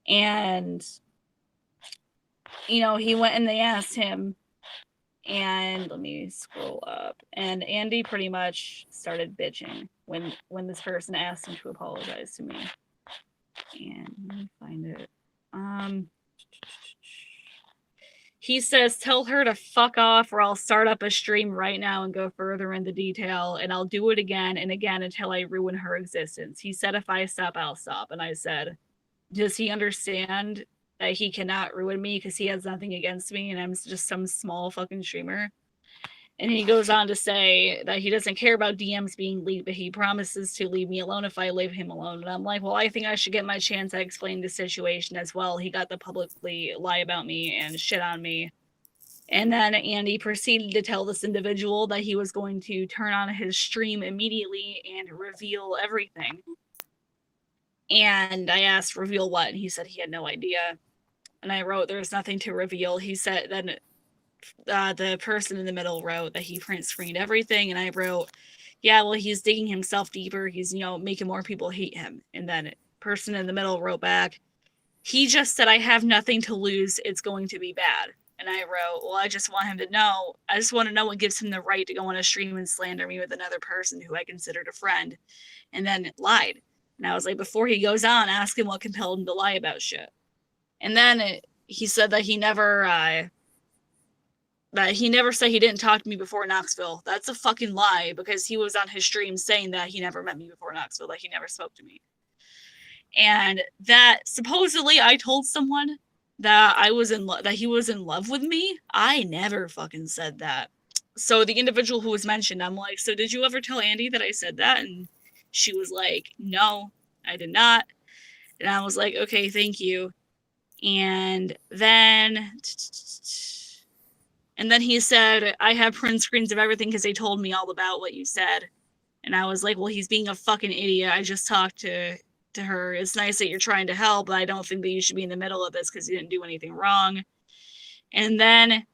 And he went and they asked him, and let me scroll up. And Andy pretty much started bitching when this person asked him to apologize to me. And let me find it. He says, "Tell her to fuck off, or I'll start up a stream right now and go further into detail, and I'll do it again and again until I ruin her existence. He said, if I stop, I'll stop." And I said, does he understand that he cannot ruin me because he has nothing against me and I'm just some small fucking streamer? And he goes on to say that he doesn't care about DMs being leaked, but he promises to leave me alone if I leave him alone. And I'm like, well, I think I should get my chance at explaining the situation as well. He got to publicly lie about me and shit on me. And then Andy proceeded to tell this individual that he was going to turn on his stream immediately and reveal everything. And I asked, reveal what? And he said he had no idea. And I wrote, there's nothing to reveal. He said, then the person in the middle wrote that he print screened everything. And I wrote, yeah, well, he's digging himself deeper. He's, making more people hate him. And then person in the middle wrote back, he just said, I have nothing to lose. It's going to be bad. And I wrote, well, I just want him to know. I just want to know what gives him the right to go on a stream and slander me with another person who I considered a friend. And then it lied. And I was like, before he goes on, ask him what compelled him to lie about shit. And then he said that he never said he didn't talk to me before Knoxville. That's a fucking lie, because he was on his stream saying that he never met me before Knoxville, that he never spoke to me. And that supposedly I told someone that that he was in love with me. I never fucking said that. So the individual who was mentioned, I'm like, so did you ever tell Andy that I said that? And she was like, no, I did not. And I was like, okay, thank you. And then he said, I have print screens of everything because they told me all about what you said. And I was like, well, he's being a fucking idiot. I just talked to her. It's nice that you're trying to help, but I don't think that you should be in the middle of this because you didn't do anything wrong. And then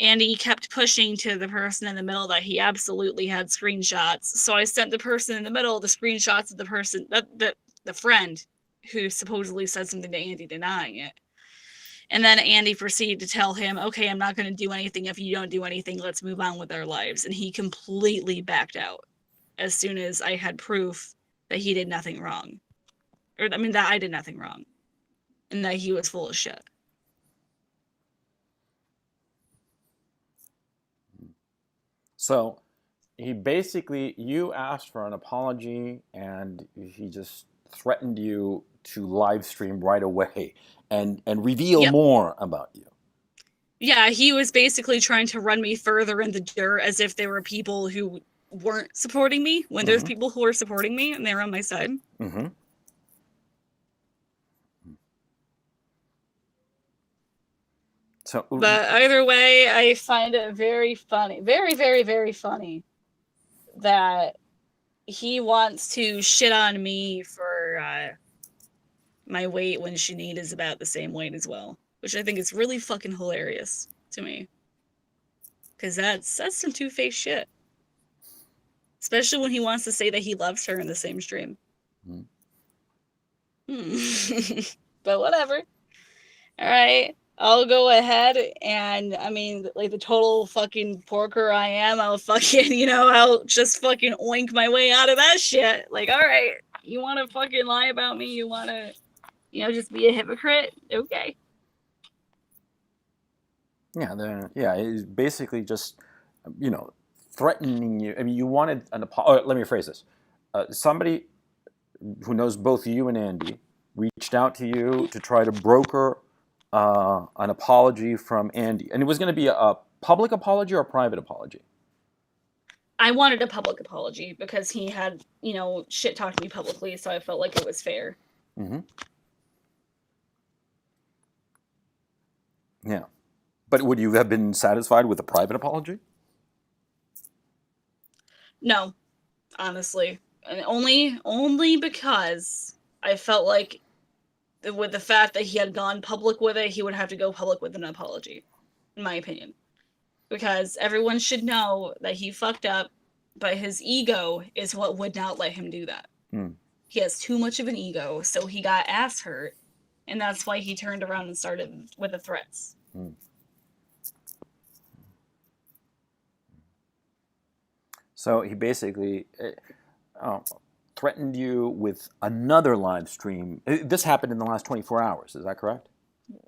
Andy kept pushing to the person in the middle that he absolutely had screenshots. So I sent the person in the middle the screenshots of the person, the friend who supposedly said something to Andy denying it. And then Andy proceeded to tell him, okay, I'm not going to do anything if you don't do anything. Let's move on with our lives. And he completely backed out as soon as I had proof that he did nothing wrong. Or, I mean, that I did nothing wrong. And that he was full of shit. So he basically, you asked for an apology and he just threatened you to live stream right away and reveal more about you. Yeah, he was basically trying to run me further in the dirt as if there were people who weren't supporting me when there's people who are supporting me and they're on my side. Mm-hmm. So, but either way, I find it very funny, very, very, very funny that he wants to shit on me for my weight when Shanid is about the same weight as well, which I think is really fucking hilarious to me. Because that's some two-faced shit. Especially when he wants to say that he loves her in the same stream. But whatever. Alright. I'll go ahead and, I mean, like the total fucking porker I am, I'll fucking, I'll just fucking oink my way out of that shit. Like, alright, you want to fucking lie about me? You want to, just be a hypocrite? Okay. Yeah, he's basically just, threatening you. I mean, you wanted an apology. Let me rephrase this. Somebody who knows both you and Andy reached out to you to try to broker an apology from Andy. And it was going to be a public apology or a private apology? I wanted a public apology because he had, shit talked to me publicly, so I felt like it was fair. Mm-hmm. Yeah. But would you have been satisfied with a private apology? No, honestly. And only because I felt like with the fact that he had gone public with it, he would have to go public with an apology, in my opinion. Because everyone should know that he fucked up, but his ego is what would not let him do that. He has too much of an ego, so he got ass hurt, and that's why he turned around and started with the threats. So he basically threatened you with another live stream. This happened in the last 24 hours, is that correct?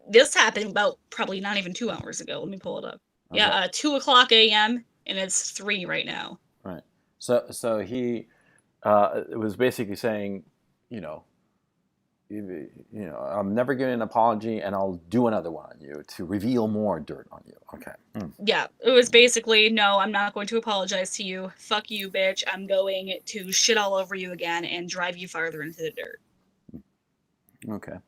This happened about probably not even 2 hours ago. Let me pull it up. Okay. Yeah, 2:00 a.m. and it's 3 right now. Right. So he was basically saying, I'm never giving an apology, and I'll do another one on you to reveal more dirt on you. Okay. Yeah, it was basically, no, I'm not going to apologize to you. Fuck you, bitch. I'm going to shit all over you again and drive you farther into the dirt. Okay.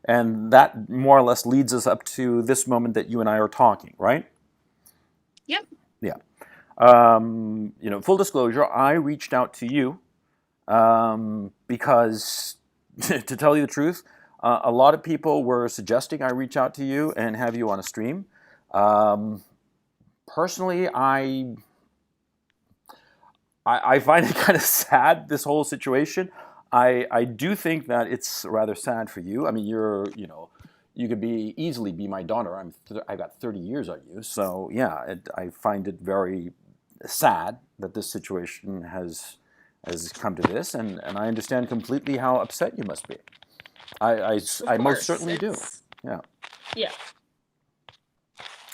And that more or less leads us up to this moment that you and I are talking, right? Yep. Yeah. Full disclosure, I reached out to you because, to tell you the truth, a lot of people were suggesting I reach out to you and have you on a stream. Personally, I find it kind of sad, this whole situation. I do think that it's rather sad for you. I mean, you could easily be my daughter. I got 30 years on you. So yeah, I find it very sad that this situation has come to this, and I understand completely how upset you must be. I most certainly do. Yeah. Yeah.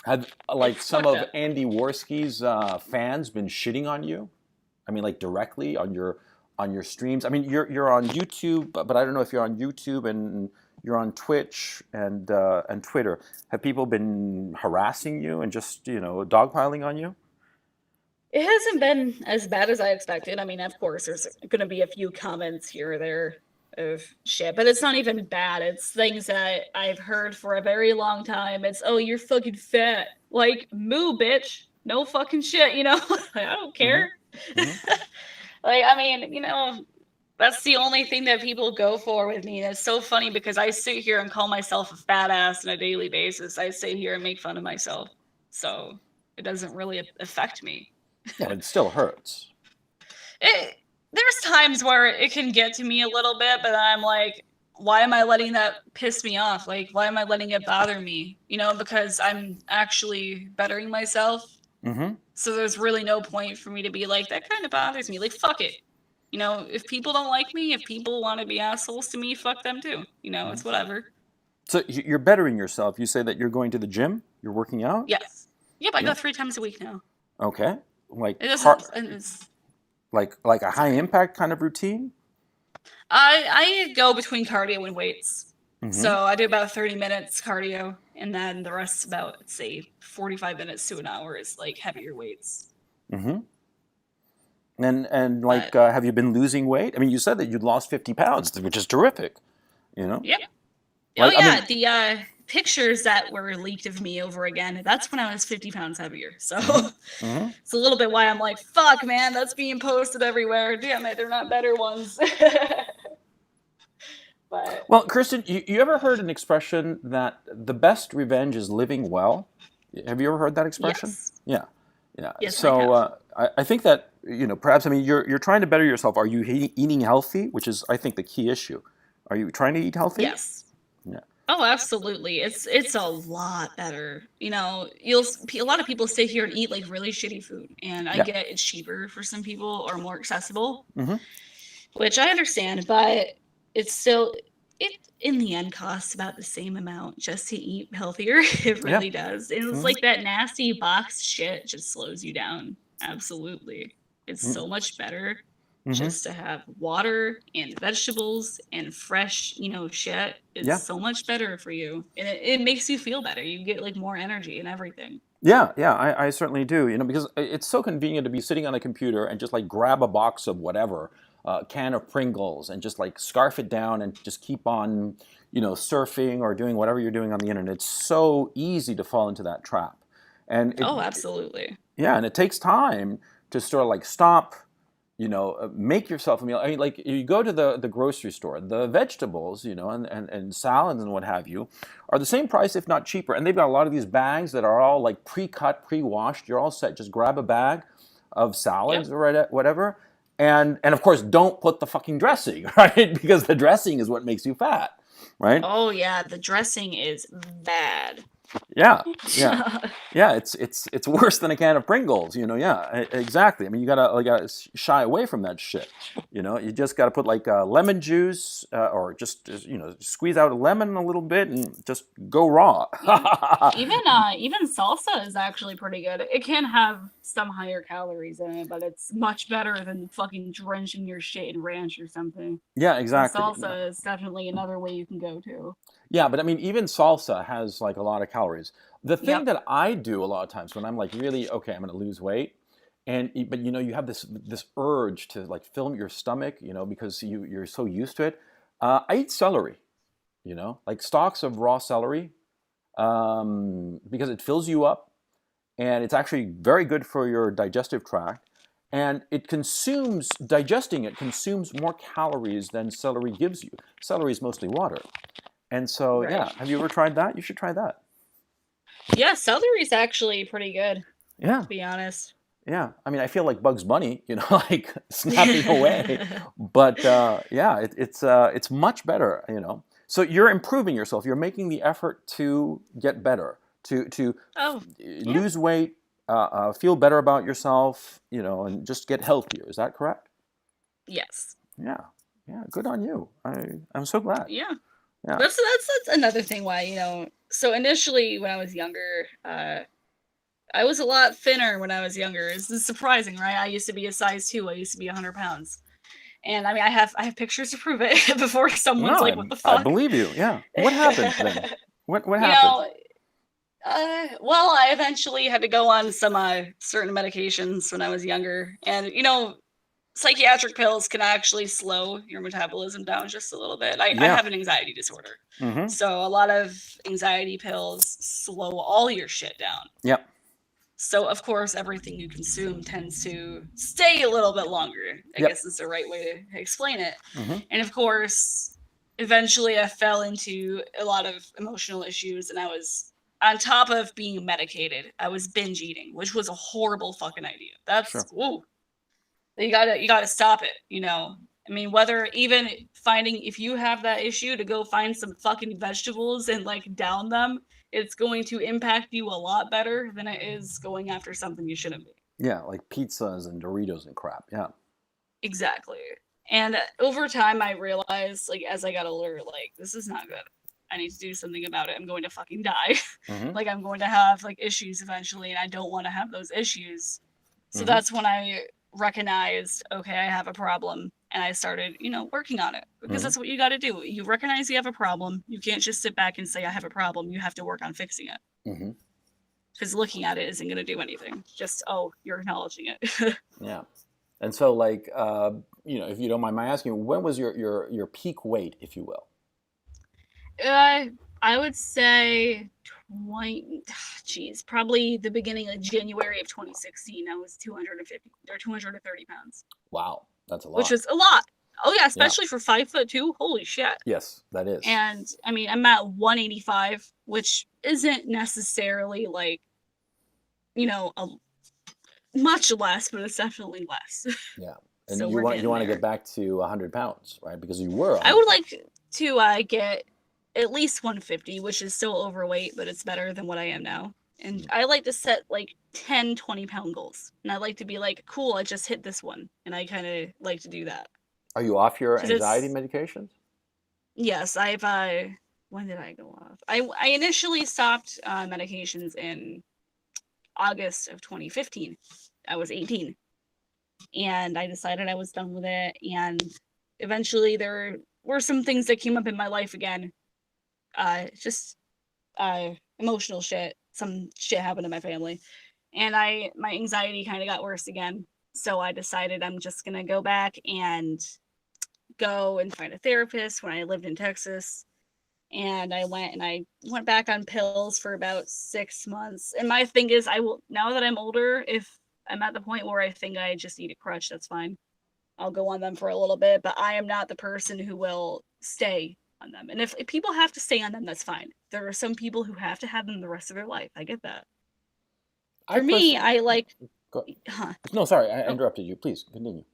Have some of Andy Worski's fans been shitting on you? I mean, like directly on your streams. I mean, you're on YouTube, but I don't know if you're on YouTube and you're on Twitch and Twitter. Have people been harassing you and just dogpiling on you? It hasn't been as bad as I expected. I mean, of course, there's going to be a few comments here or there of shit, but it's not even bad. It's things that I've heard for a very long time. It's, oh, you're fucking fat. Like, moo, bitch. No fucking shit, I don't care. Like, I mean, that's the only thing that people go for with me. And it's so funny because I sit here and call myself a fat ass on a daily basis. I sit here and make fun of myself. So it doesn't really affect me. Yeah, it still hurts. There's times where it can get to me a little bit, but I'm like, why am I letting that piss me off? Like, why am I letting it bother me? Because I'm actually bettering myself. Mm-hmm. So there's really no point for me to be like, that kind of bothers me. Like, fuck it. If people don't like me, if people want to be assholes to me, fuck them too. It's whatever. So you're bettering yourself. You say that you're going to the gym. You're working out. Yes. Yep, I Yeah. go 3 times a week now. Okay. Like It doesn't. like a high impact kind of routine. I go between cardio and weights. Mm-hmm. So I do about 30 minutes cardio, and then the rest about, let's say, 45 minutes to an hour is like heavier weights. Mm-hmm. And like, have you been losing weight? I mean, you said that you'd lost 50 pounds, which is terrific. Yep. Like, oh yeah, I mean, the pictures that were leaked of me over again, that's when I was 50 pounds heavier. So mm-hmm. it's a little bit why I'm like, fuck, man, that's being posted everywhere. Damn it, they're not better ones. But Well, Kearsten, you ever heard an expression that the best revenge is living well? Have you ever heard that expression? yes. Yeah. Yeah. Yes, So I think that, perhaps, I mean, you're trying to better yourself. Are you eating healthy, which is, I think, the key issue? Are you trying to eat healthy? Yes. Yeah. Oh, absolutely. It's a lot better. A lot of people sit here and eat like really shitty food, and I Yeah. get it's cheaper for some people or more accessible, Mm-hmm. which I understand, but it's still it in the end costs about the same amount just to eat healthier. It really does. And it's Mhm. like that nasty box shit just slows you down. Absolutely. It's Mm. so much better Mhm. just to have water and vegetables and fresh, shit is Yeah. so much better for you. And it makes you feel better. You get like more energy and everything. Yeah, I certainly do. Because it's so convenient to be sitting on a computer and just like grab a box of whatever, can of Pringles, and just like scarf it down and just keep on, surfing or doing whatever you're doing on the internet. It's so easy to fall into that trap, and Oh, absolutely. yeah, and it takes time to sort of like stop, make yourself a meal. I mean, like you go to the grocery store, the vegetables, and salads and what have you, are the same price, if not cheaper. And they've got a lot of these bags that are all like pre-cut, pre-washed. You're all set. Just grab a bag of salads or whatever. And of course, don't put the fucking dressing, right? Because the dressing is what makes you fat, right? Oh yeah, the dressing is bad. Yeah. It's worse than a can of Pringles, Yeah, exactly. I mean, you gotta shy away from that shit. You just gotta put like lemon juice, or just squeeze out a lemon a little bit and just go raw. Even salsa is actually pretty good. It can have some higher calories in it, but it's much better than fucking drenching your shit in ranch or something. Yeah, And exactly. salsa is definitely another way you can go to. Yeah, but I mean, even salsa has like a lot of calories. The thing Yep. that I do a lot of times when I'm like really okay, I'm going to lose weight, but you have this urge to like fill your stomach, because you're so used to it. I eat celery, like stalks of raw celery, because it fills you up, and it's actually very good for your digestive tract. And digesting it consumes more calories than celery gives you. Celery is mostly water. And so, Right. yeah, have you ever tried that? You should try that. Yeah, celery's actually pretty good, Yeah, to be honest. yeah. I mean, I feel like Bugs Bunny, like snapping away. But yeah, it's much better, So you're improving yourself. You're making the effort to get better, to Oh, lose weight, feel better about yourself, and just get healthier. Is that correct? yes. Yeah, yeah. Good on you. I'm so glad. Yeah. Yeah. That's another thing why, so initially when I was younger, I was a lot thinner when I was younger. It's surprising, right? I used to be a size 2. I used to be 100 pounds. And I mean, I have pictures to prove it before someone's No, like, what the I fuck? believe you. Yeah. What happened then? What happened? Well, I eventually had to go on some certain medications when I was younger. And, psychiatric pills can actually slow your metabolism down just a little bit. I Yeah. have an anxiety disorder. Mm-hmm. So a lot of anxiety pills slow all your shit down. Yep. So of course, everything you consume tends to stay a little bit longer. I Yep. guess is the right way to explain it. Mm-hmm. And of course, eventually I fell into a lot of emotional issues, and I was on top of being medicated. I was binge eating, which was a horrible fucking idea. That's Sure. whoa. You gotta stop it. I mean, whether even finding if you have that issue to go find some fucking vegetables and like down them, it's going to impact you a lot better than it is going after something you shouldn't be. Yeah, like pizzas and Doritos and crap. Yeah. Exactly. And over time, I realized, like, as I got older, like, this is not good. I need to do something about it. I'm going to fucking die. Mm-hmm. Like, I'm going to have, like, issues eventually, and I don't want to have those issues. So Mm-hmm. that's when I recognized, okay, I have a problem. And I started, working on it. Because Mm-hmm. that's what you got to do. You recognize you have a problem. You can't just sit back and say, I have a problem. You have to work on fixing it. Mm-hmm. Because looking at it isn't going to do anything. Just, oh, you're acknowledging it. Yeah. And so, like, if you don't mind my asking, when was your peak weight, if you will? I would say 20, geez, probably the beginning of January of 2016. I was 250 or 230 pounds, Wow, that's a which lot. was a lot. Oh yeah, Yeah. especially for 5'2". Holy shit! Yes, that is. And I mean, I'm at 185, which isn't necessarily like, a much less, but it's definitely less. Yeah. And So you we're want getting to get there. back to 100 pounds, right? Because you were I 100 would pounds. like to get at least 150, which is still overweight, but it's better than what I am now. And I like to set like 10, 20-pound goals. And I like to be like, cool, I just hit this one. And I kind of like to do that. Are you off your Because anxiety it's, medications? yes, when did I go off? I initially stopped medications in August of 2015. I was 18. And I decided I was done with it. And eventually there were some things that came up in my life again. Just emotional shit. Some shit happened in my family. And my anxiety kind of got worse again. So I decided I'm just gonna go back and go and find a therapist when I lived in Texas. And I went back on pills for about 6 months. And my thing is, I will, now that I'm older, if I'm at the point where I think I just need a crutch, that's fine. I'll go on them for a little bit, but I am not the person who will stay on them. And if people have to stay on them, that's fine. There are some people who have to have them the rest of their life. I get that. I For me, personally, I like, go, huh? no, sorry, I Oh, interrupted you. Please continue.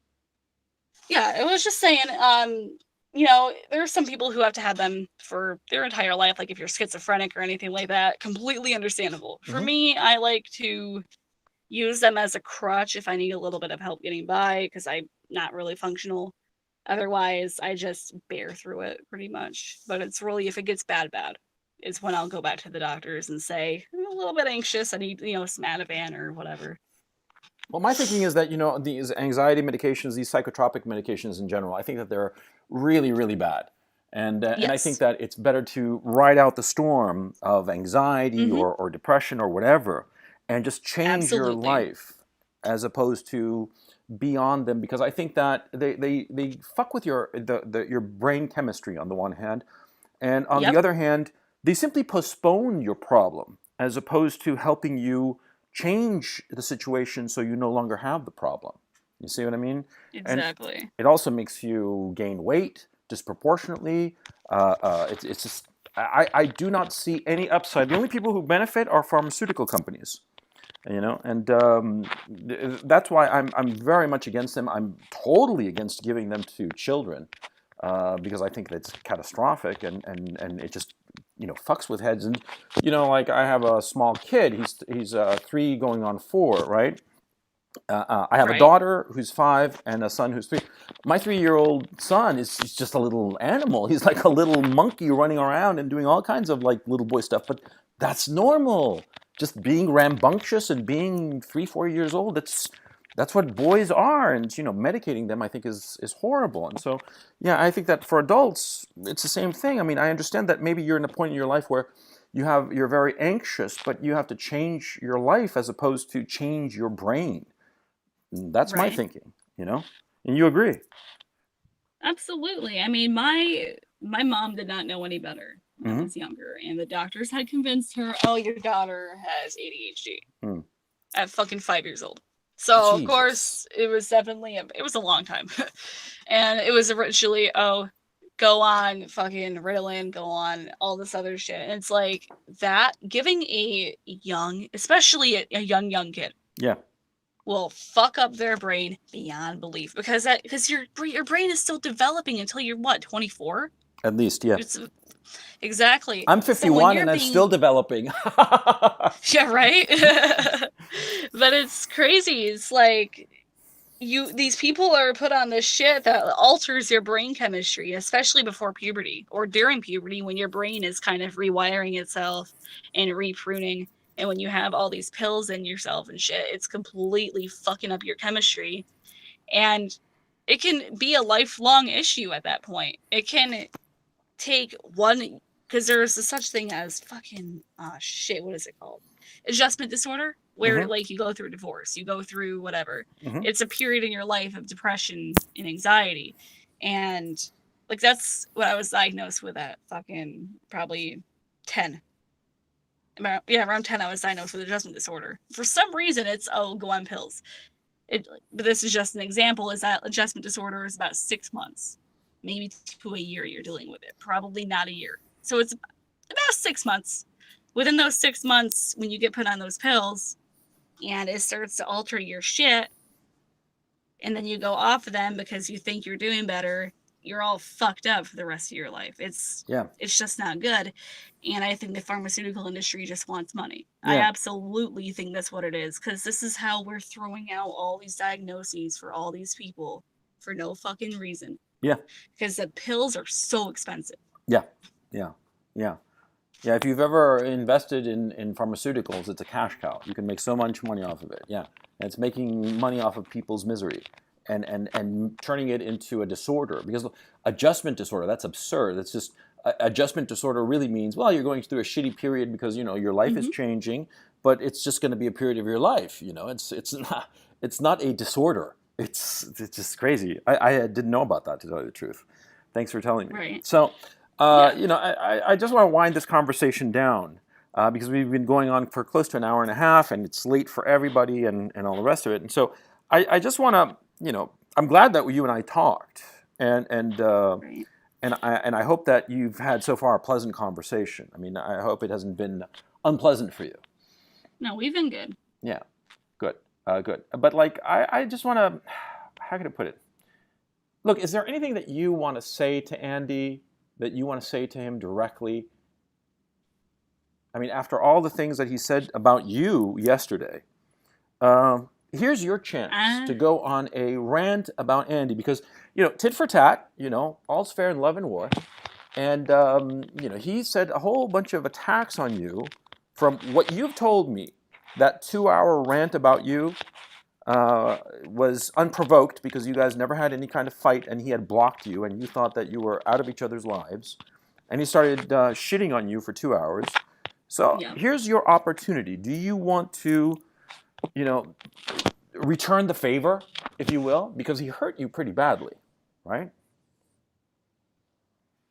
yeah, I was just saying, there are some people who have to have them for their entire life. Like if you're schizophrenic or anything like that, completely understandable. For Mm-hmm. me, I like to use them as a crutch if I need a little bit of help getting by because I'm not really functional. Otherwise, I just bear through it pretty much. But it's really, if it gets bad, is when I'll go back to the doctors and say, I'm a little bit anxious. I need, some Ativan or whatever. Well, my thinking is that, these anxiety medications, these psychotropic medications in general, I think that they're really, really bad. And I think Yes. that it's better to ride out the storm of anxiety Mm-hmm. or depression or whatever and just change your Absolutely. life as opposed to be on them, because I think that they fuck with your brain chemistry on the one hand, and on the Yep. other hand, they simply postpone your problem as opposed to helping you change the situation so you no longer have the problem. You see what I mean? And Exactly. it also makes you gain weight disproportionately. It's just, I do not see any upside. The only people who benefit are pharmaceutical companies. And that's why I'm very much against them. I'm totally against giving them to children because I think that's catastrophic, and it just fucks with heads. And like I have a small kid. He's 3 going on 4, right? I have a Right. daughter who's 5 and a son who's 3. My 3-year-old son is just a little animal. He's like a little monkey running around and doing all kinds of like little boy stuff. But that's normal. Just being rambunctious and being 3, 4 years old. That's what boys are. And medicating them, I think, is horrible. And so, yeah, I think that for adults, it's the same thing. I mean, I understand that maybe you're in a point in your life where you're very anxious, but you have to change your life as opposed to change your brain. That's my Right. thinking. And you agree. Absolutely. I mean, my mom did not know any better when I Mm-hmm. was younger, and the doctors had convinced her, "Oh, your daughter has ADHD." Mm. at fucking 5 years old. So of Jesus. course it was definitely it was a long time, and it was originally go on fucking Ritalin, go on all this other shit, and it's like that giving a young, especially a young kid, Yeah. will fuck up their brain beyond belief because your brain is still developing until you're what 24. At least, yeah. It's exactly I'm so when 51 you're and I'm still being developing. yeah right, but it's crazy. It's like these people are put on this shit that alters your brain chemistry, especially before puberty or during puberty when your brain is kind of rewiring itself and repruning. And when you have all these pills in yourself and shit, it's completely fucking up your chemistry. And it can be a lifelong issue at that point. It can take one, because there's a such thing as fucking shit, what is it called, adjustment disorder, where Mm-hmm. like you go through a divorce, you go through whatever, Mm-hmm. it's a period in your life of depression and anxiety, and like that's what I was diagnosed with at fucking probably 10. Around 10 I was diagnosed with adjustment disorder. For some reason it's go on pills. But this is just an example, is that adjustment disorder is about 6 months, maybe to a year you're dealing with it. Probably not a year. So it's about 6 months. Within those 6 months, when you get put on those pills and it starts to alter your shit, and then you go off of them because you think you're doing better, you're all fucked up for the rest of your life. Yeah. It's just not good. And I think the pharmaceutical industry just wants money. I Yeah. absolutely think that's what it is, because this is how we're throwing out all these diagnoses for all these people for no fucking reason. Yeah. Because the pills are so expensive. Yeah. Yeah. Yeah. Yeah. If you've ever invested in pharmaceuticals, it's a cash cow. You can make so much money off of it. Yeah. And it's making money off of people's misery and turning it into a disorder. Because adjustment disorder, that's absurd. That's just adjustment disorder really means, well, you're going through a shitty period because, your life is changing, but it's just going to be a period of your life. It's not a disorder. It's just crazy. I didn't know about that, to tell you the truth. Thanks for telling me. Right. So, Yeah. I just want to wind this conversation down because we've been going on for close to an hour and a half, and it's late for everybody, and all the rest of it. And so, I just want to, I'm glad that you and I talked, Right. and I hope that you've had so far a pleasant conversation. I mean, I hope it hasn't been unpleasant for you. No, we've been good. Yeah, good, good. But like, I just want to, how can I put it? Look, is there anything that you want to say to Andy, that you want to say to him directly? I mean, after all the things that he said about you yesterday, here's your chance to go on a rant about Andy, because, tit for tat, all's fair in love and war. And, he said a whole bunch of attacks on you from what you've told me. That 2-hour rant about you was unprovoked because you guys never had any kind of fight, and he had blocked you, and you thought that you were out of each other's lives. And he started shitting on you for 2 hours. So here's your opportunity. Do you want to, return the favor, if you will? Because he hurt you pretty badly, right?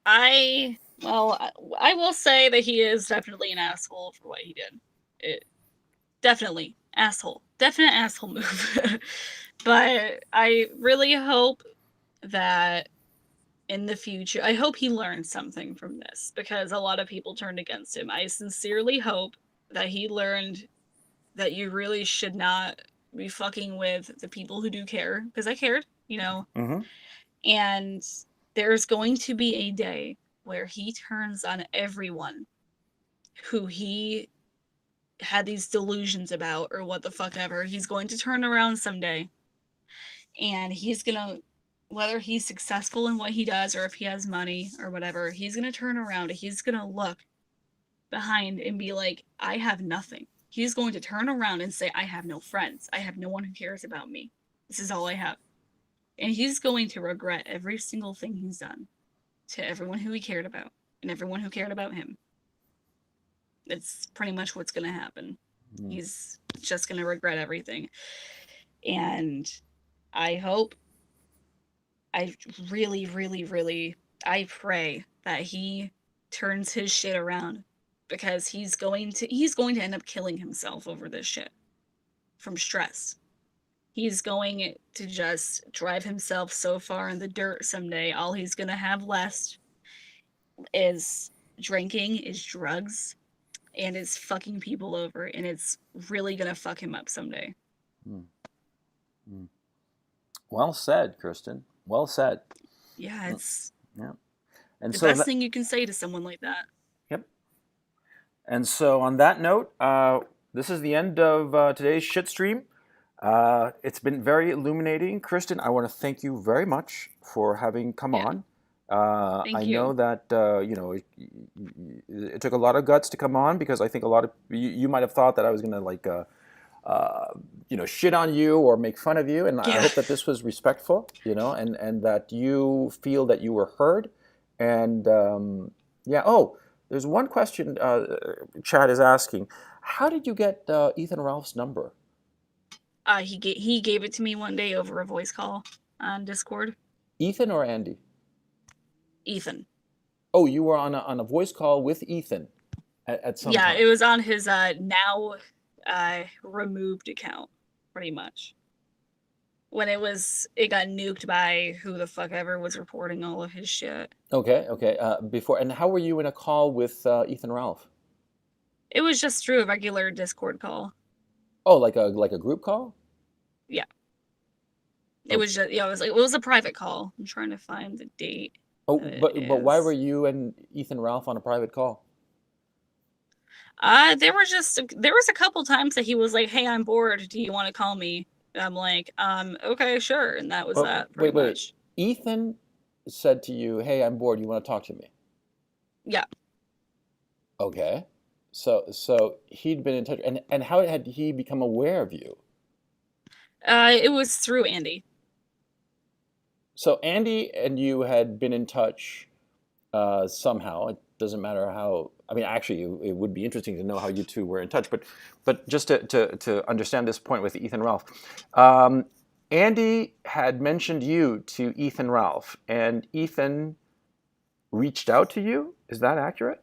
I will say that he is definitely an asshole for what he did. Definitely asshole. Definite asshole move. But I really hope that in the future, I hope he learns something from this, because a lot of people turned against him. I sincerely hope that he learned that you really should not be fucking with the people who do care, because I cared, Mm-hmm. and there's going to be a day where he turns on everyone who he had these delusions about, or what the fuck ever. He's going to turn around someday, and he's gonna, whether he's successful in what he does or if he has money or whatever, he's gonna turn around and he's gonna look behind and be like, I have nothing. He's going to turn around and say, I have no friends. I have no one who cares about me. This is all I have. And he's going to regret every single thing he's done to everyone who he cared about and everyone who cared about him. It's pretty much what's going to happen. He's just going to regret everything. And I really, really, really, I pray that he turns his shit around, because he's going to end up killing himself over this shit. from stress. He's going to just drive himself so far in the dirt someday. All he's going to have left is drinking, is drugs, and is fucking people over. And it's really going to fuck him up someday. Mm. Well said, Kearsten. Well said. Yeah, it's And the so best thing you can say to someone like that. Yep. And so on that note, this is the end of today's Shitstream. It's been very illuminating. Kearsten, I want to thank you very much for having come on. Thank I you. know that it took a lot of guts to come on, because I think a lot of you might have thought that I was going to shit on you or make fun of you, and I hope that this was respectful, and that you feel that you were heard. And there's one question Chad is asking: how did you get Ethan Ralph's number? He gave it to me one day over a voice call on Discord. Ethan or Andy? Ethan. Oh, you were on a voice call with Ethan at some time. Yeah, it was on his now removed account, pretty much. When it got nuked by who the fuck ever was reporting all of his shit. Okay. Before, and how were you in a call with Ethan Ralph? It was just through a regular Discord call. Oh, like a group call? Yeah. It was just it was a private call. I'm trying to find the date. Oh, but why were you and Ethan Ralph on a private call? There was a couple times that he was like, "Hey, I'm bored. Do you want to call me?" And I'm like, okay, sure." And that was that. Pretty much. Ethan said to you, "Hey, I'm bored. You want to talk to me?" Yeah. Okay. So he'd been in touch, and how had he become aware of you? It was through Andy. So Andy and you had been in touch somehow. It doesn't matter how. I mean, actually, it would be interesting to know how you two were in touch. But just to understand this point with Ethan Ralph, Andy had mentioned you to Ethan Ralph, and Ethan reached out to you. Is that accurate?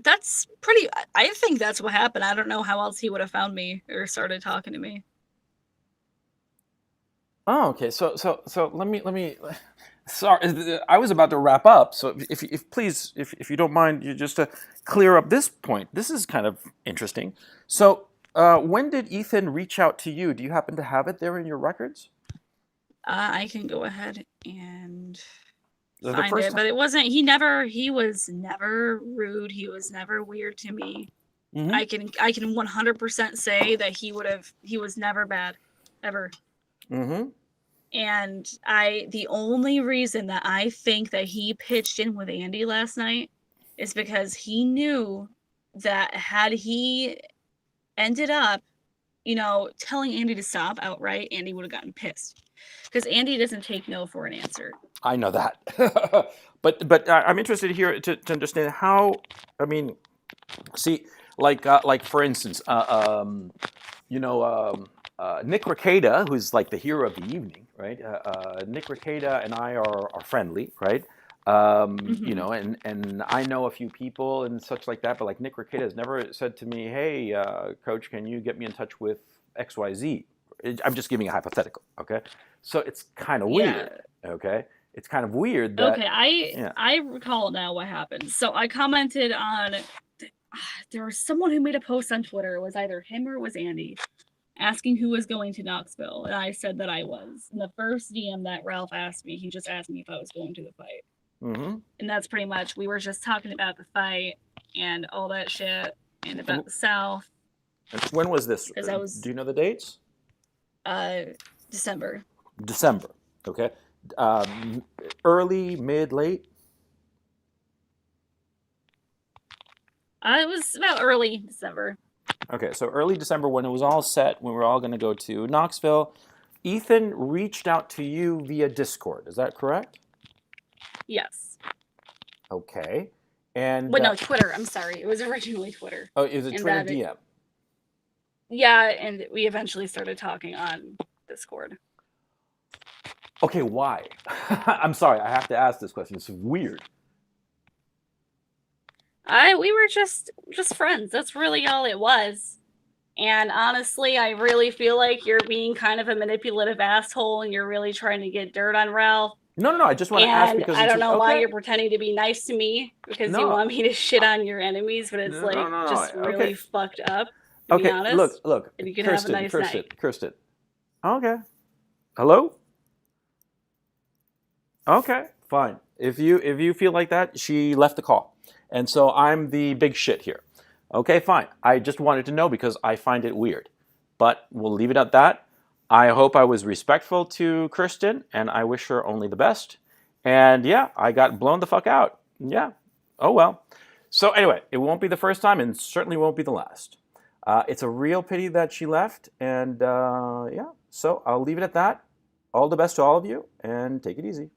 That's pretty. I think that's what happened. I don't know how else he would have found me or started talking to me. Oh, okay. So let me. Sorry, I was about to wrap up. So if please, if you don't mind, you just to clear up this point. This is kind of interesting. So when did Ethan reach out to you? Do you happen to have it there in your records? I can go ahead and The find first it, but it wasn't. He was never rude. He was never weird to me. Mm-hmm. I can 100% say that he was never bad, ever. Mm-hmm. And the only reason that I think that he pitched in with Andy last night is because he knew that had he ended up, telling Andy to stop outright, Andy would have gotten pissed. Because Andy doesn't take no for an answer. I know that. but I'm interested here to understand how, I mean, see, like for instance, Nick Rekieta, who's like the hero of the evening, right? Nick Rekieta and I are friendly, right? And I know a few people and such like that, but like Nick Rekieta has never said to me, "Hey, coach, can you get me in touch with XYZ?" I'm just giving a hypothetical, okay? So it's kind of weird, okay? It's kind of weird that... Okay, I recall now what happened. So I commented on... There was someone who made a post on Twitter. It was either him or it was Andy, asking who was going to Knoxville, and I said that I was. And the first DM that Ralph asked me, he just asked me if I was going to the fight. Mm-hmm. And that's pretty much, we were just talking about the fight and all that shit, and about the South. When was this? Do you know the dates? December. December, okay. Early, mid, late? It was about early December. Okay, so early December, when it was all set, when we were all going to go to Knoxville, Ethan reached out to you via Discord. Is that correct? Yes. Okay. And no, Twitter. I'm sorry. It was originally Twitter. Oh, it was a Twitter DM. Yeah, and we eventually started talking on Discord. Okay, why? I'm sorry, I have to ask this question. It's weird. We were just friends. That's really all it was. And honestly, I really feel like you're being kind of a manipulative asshole and you're really trying to get dirt on Ralph. No. I just want to ask And because I it's don't know why okay. you're pretending to be nice to me because you No, want me to shit on your enemies, but it's like no. just really Okay, fucked up, to be okay. honest. Look. And you can have a Kearsten, nice Kearsten, night. Kearsten. Okay. Hello. Okay, fine. If you feel like that, she left the call, and so I'm the big shit here. Okay, fine. I just wanted to know because I find it weird, but we'll leave it at that. I hope I was respectful to Kirsten, and I wish her only the best. And yeah, I got blown the fuck out. Yeah. Oh well. So anyway, it won't be the first time, and certainly won't be the last. It's a real pity that she left, and yeah. So I'll leave it at that. All the best to all of you, and take it easy.